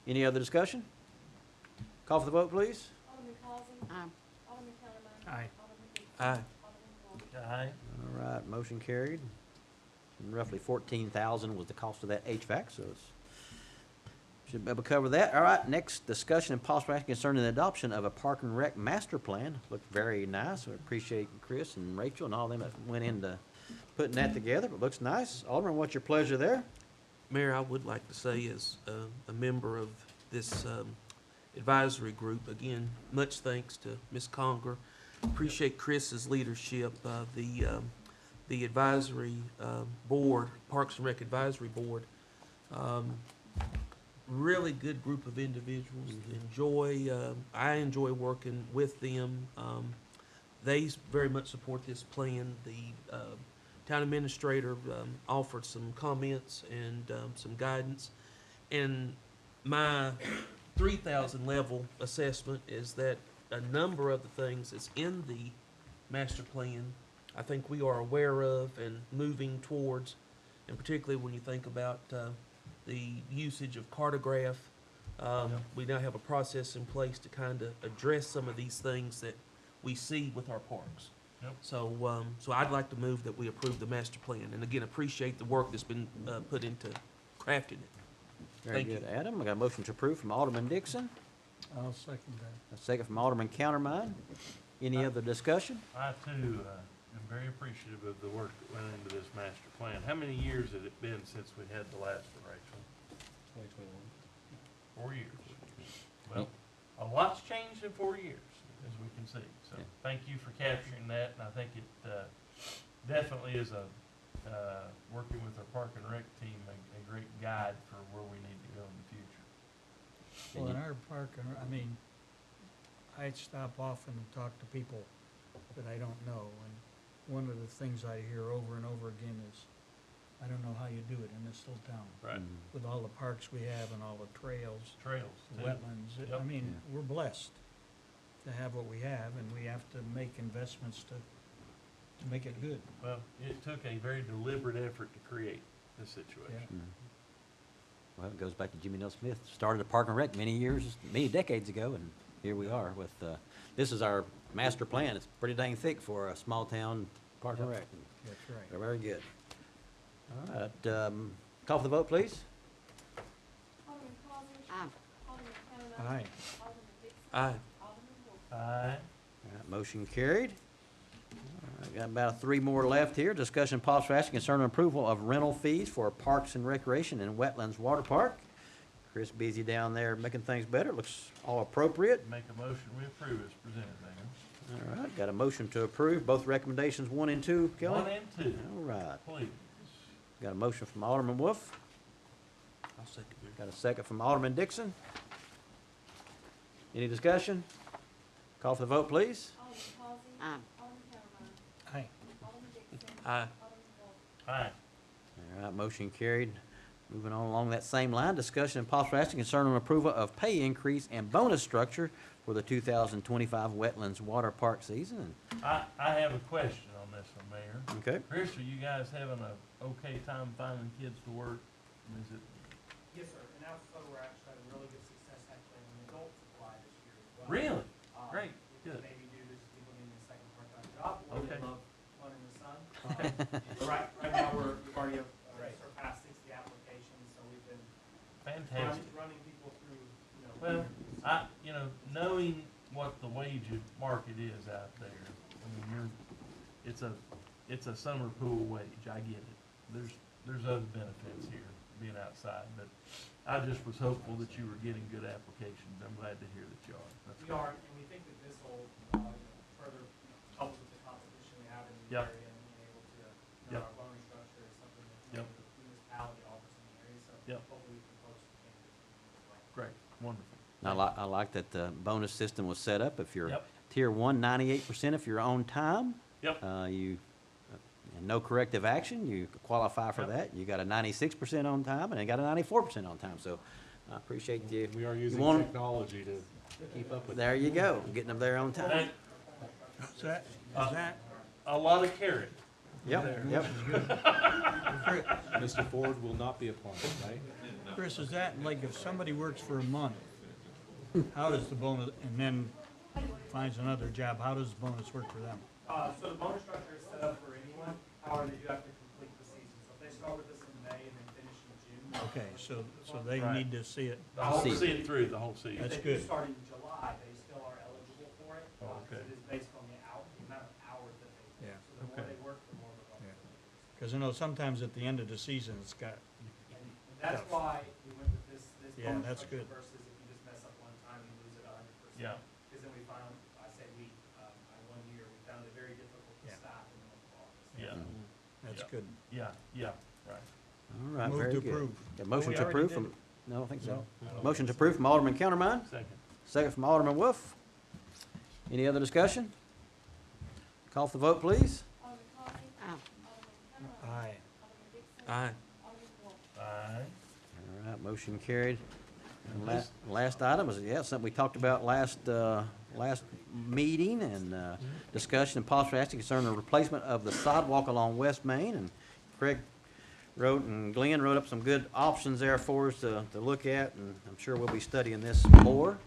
Any other discussion? Call for the vote, please. Alderman Causey. Aye. Alderman Kellerman. Aye. Alderman Dixon. Aye. Alderman Paul. Aye. All right, motion carried. And roughly 14,000 was the cost of that HVAC, so it's, should be able to cover that. All right, next discussion and possible action concerning the adoption of a park and rec master plan. Looked very nice. We appreciate Chris and Rachel and all them that went into putting that together, but looks nice. Alderman, what's your pleasure there? Mayor, I would like to say, as a member of this advisory group, again, much thanks to Ms. Conger. Appreciate Chris's leadership. The advisory board, Parks and Rec Advisory Board, really good group of individuals. I enjoy working with them. They very much support this plan. The town administrator offered some comments and some guidance. And my 3,000 level assessment is that a number of the things that's in the master plan, I think we are aware of and moving towards, and particularly when you think about the usage of cartograph. We now have a process in place to kind of address some of these things that we see with our parks. Yep. So I'd like to move that we approve the master plan, and again, appreciate the work that's been put into crafting it. Very Thank good, you. Adam. I got a motion to approve from Alderman Dixon, I'll second that. a second from Alderman Countermine. Any other discussion? I too am very appreciative of the work that went into this master plan. How many years had it been since we had the last one, Rachel? 2021. 4 years. Well, a lot's changed in 4 years, as we can see. So Yeah. thank you for capturing that, and I think it definitely is working with our Park and Rec team, a great guide for where we need to go in the future. Well, in our park, I mean, I stop often and talk to people that I don't know, and one of the things I hear over and over again is, I don't know how you do it in this little town. Right. With all the parks we have and all the trails. Trails. too. Wetlands. I Yep. mean, Yeah. we're blessed to have what we have, and we have to make investments to make it good. Well, it took a very deliberate effort to create this situation. Well, it goes back to Jimmy Neal Smith, started a Park and Rec many decades ago, and here we are with, this is our master plan. It's pretty dang thick for a small town Park and Rec. That's right. They're very good. All right, call for the vote, please. Alderman Causey. Aye. Alderman County. Aye. Alderman Dixon. Aye. Alderman Wolf. Aye. All right, motion carried. All right, got about three more left here. Discussion possible action concerning approval of rental fees for Parks and Recreation and Wetlands Water Park. Chris busy down there making things better. Looks all appropriate. Make a motion, we approve as presented, Mayor. All right, got a motion to approve both recommendations 1 and 2, Kelly? 1 and 2, All right, please. got a motion from Alderman Wolf. I'll second it. Got a second from Alderman Dixon. Any discussion? Call for the vote, please. Alderman Causey. Aye. Alderman County. Aye. Alderman Dixon. Aye. Alderman Wolf. Aye. All right, motion carried. Moving on along that same line, discussion and possible action concerning approval of pay increase and bonus structure for the 2025 Wetlands Water Park season. I have a question on this one, Mayor. Okay. Chris, are you guys having a okay time finding kids to work? Is it, Yes, sir, and also we're actually having really good success actually in the adult supply this year as well. really? Great, It good. Maybe due to just people getting a second part-time job, or Okay. they love fun in the sun. Okay. But right now, we've already surpassed 60 applications, so we've been Fantastic. running people through, Well, knowing what the wage market is out there, I mean, it's a summer pool wage, I get it. There's other benefits here, being outside, but I just was hopeful that you were getting good applications. I'm glad to hear that you are. That's we great. are, and we think that this will further help with the competition we have in the Yep. area and being able to, Yep. our bonus structure is something that Yep. the municipality offers in the area, so Yep. hopefully we can poach the candidates as well. Great, wonderful. I like that the bonus system was set up. If you're Yep. tier 1, 98% if you're on time. Yep. And no corrective action, you qualify for Yep. that. You got a 96% on time and you got a 94% on time. So I appreciate you. We are using want- technology to keep up with. There you go, getting them there on time. Hey, Is that, a lot of carrot. Yep, there. yep. Mr. Ford will not be applying, right? Chris, is that like if somebody works for a month, how does the bonus, and then finds another job, how does the bonus work for them? So the bonus structure is set up for anyone, however, they do have to complete the season. So if they start with us in May and then finish in June. Okay, so they Right. need to see it. The whole See. see it through, the whole season. That's If they do good. start in July, they still are eligible for it, Oh, because okay. it is based on the amount of hours that they Yeah. work. So the more Okay. they work, the more of a bonus. Yeah. they get. Because I know sometimes at the end of the season, it's got, And that's why we went with this Yeah, bonus that's structure good. versus if you just mess up one time, you lose it 100%. Yeah. Because then we found, I say we, I 1 year, we found it very difficult to Yeah. staff in the month of August. Yeah, that's Yeah. good. yeah, right. All right, Move very to good. approve. Got a motion we to already approve did from, it. no, I don't think so. I don't Motion think to so. approve from Alderman Countermine, Second. second from Alderman Wolf. Any other discussion? Call for the vote, please. Alderman Causey. Aye. Alderman County. Aye. Alderman Dixon. Aye. Alderman Wolf. Aye. All right, motion carried. And last item is, something we talked about last meeting and discussion and possible action concerning the replacement of the sidewalk along West Main. And Craig wrote and Glenn wrote up some good options there for us to look at, and I'm sure we'll be studying this more.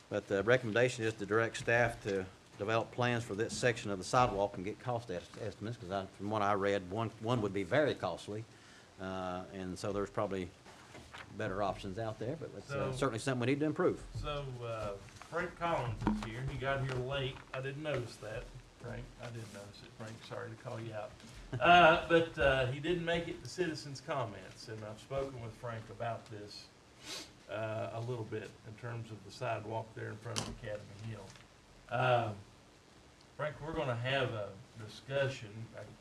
But the recommendation is to direct staff to develop plans for this section of the sidewalk and get cost estimates, because from what I read, one would be very costly. And so there's probably better options out there, but it's So- certainly something we need to improve. So, Frank Collins is here. He got here late. I didn't notice that, Frank. I didn't notice it, Frank. Sorry to call you out. But he didn't make it to citizens' comments, and I've spoken with Frank about this a little bit in terms of the sidewalk there in front of Academy Hill. Frank, we're gonna have a discussion,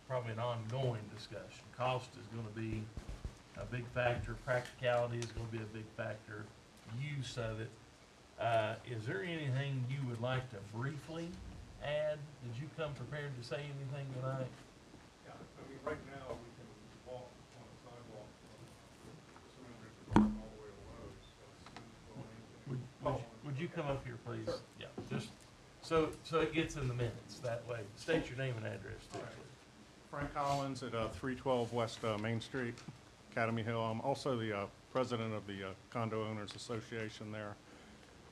probably an ongoing discussion. Cost is gonna be a big factor, practicality is gonna be a big factor, use of it. Is there anything you would like to briefly add? Did you come prepared to say anything tonight? Yeah, I mean, right now, we can walk on a sidewalk from all the way to Lowe's, Would you come up here, please? Yeah, just, so it gets in the minutes that way. State your name and address, too, All right. please. Frank Collins at 312 West Main Street. Academy Hill. I'm also the president of the Condo Owners Association there,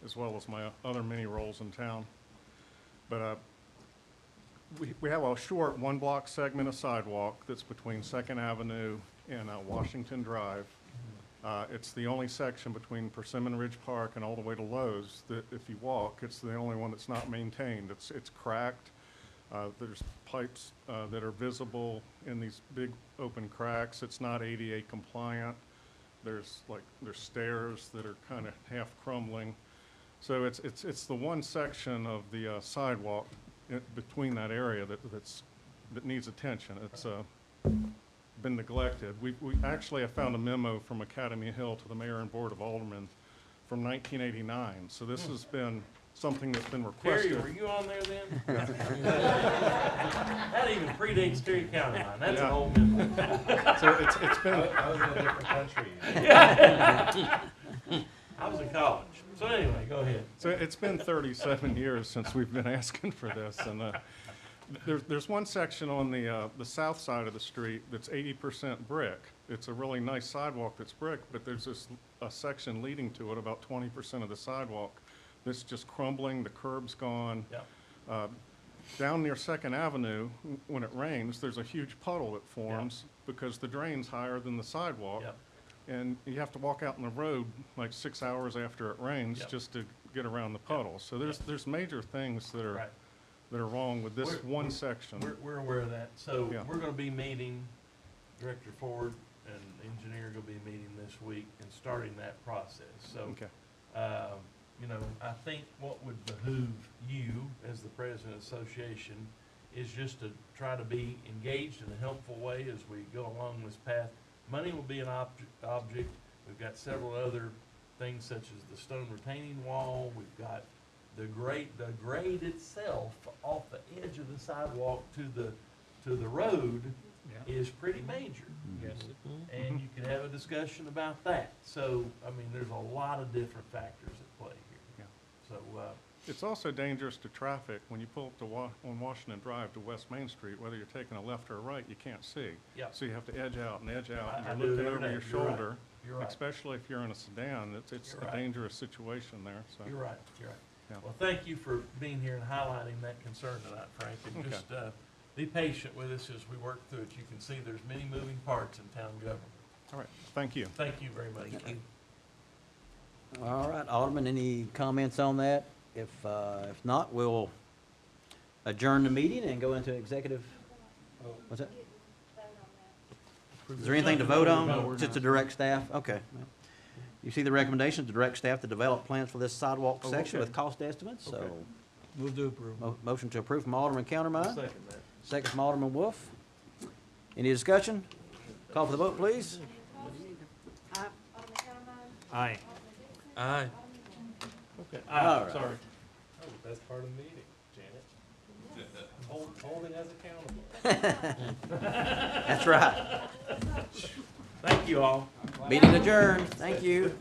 as well as my other many roles in town. But we have a short one-block segment of sidewalk that's between Second Avenue and Washington Drive. It's the only section between Persimmon Ridge Park and all the way to Lowe's that if you walk, it's the only one that's not maintained. It's cracked. There's pipes that are visible in these big open cracks. It's not ADA compliant. There's stairs that are kind of half crumbling. So it's the one section of the sidewalk between that area that needs attention. It's been neglected. We actually have found a memo from Academy Hill to the mayor and board of aldermen from 1989. So this has been something that's been requested. Terry, were you on there then? That even predates Terry County line. That's an old memo. So it's been. I was in a different country. I was in college. So anyway, go ahead. So it's been 37 years since we've been asking for this, and there's one section on the south side of the street that's 80% brick. It's a really nice sidewalk that's brick, but there's a section leading to it, about 20% of the sidewalk, that's just crumbling. The curb's gone. Yep. Down near Second Avenue, when it rains, there's a huge puddle that forms because the drain's higher than the sidewalk. Yep. And you have to walk out in the road like 6 hours after it rains Yep. just to get around the puddle. So there's major things that are Right. that are wrong with this We're- one section. We're aware of that. So Yeah. we're gonna be meeting, Director Ford and engineer gonna be meeting this week and starting that process. So, Okay. you know, I think what would behoove you as the president of the association is just to try to be engaged in a helpful way as we go along this path. Money will be an object. We've got several other things such as the stone retaining wall. We've got the grade itself off the edge of the sidewalk to the road is pretty major. Yes. And you could have a discussion about that. So, I mean, there's a lot of different factors at play here. Yeah. So, It's also dangerous to traffic when you pull up to on Washington Drive to West Main Street, whether you're taking a left or a right, you can't see. yeah. So you have to edge out and edge out, I and do you're it looking every over day. your You're right. shoulder. You're right. Especially if you're in a sedan, it's You're a right. dangerous situation there, so. You're right, you're right. Yeah. Well, thank you for being here and highlighting that concern tonight, Frank. And Okay. just, be patient with us as we work through it. You can see there's many moving parts in town government. All right, thank you. Thank you very much. Thank you. All right, Alderman, any comments on that? If not, we'll adjourn the meeting and go into executive. What's that? Is there anything to vote on? Just to direct staff? Okay. You see the recommendation to direct staff to develop plans for this sidewalk Oh, section okay. with cost estimates, so. Okay. Move to approve. Motion to approve from Alderman Countermine, Second that. second from Alderman Wolf. Any discussion? Call for the vote, please. Aye. Aye. Okay, All right. sorry. Oh, that's part of the meeting, Janet. Holding us accountable. That's right. Thank you all. Meeting adjourned. Thank you.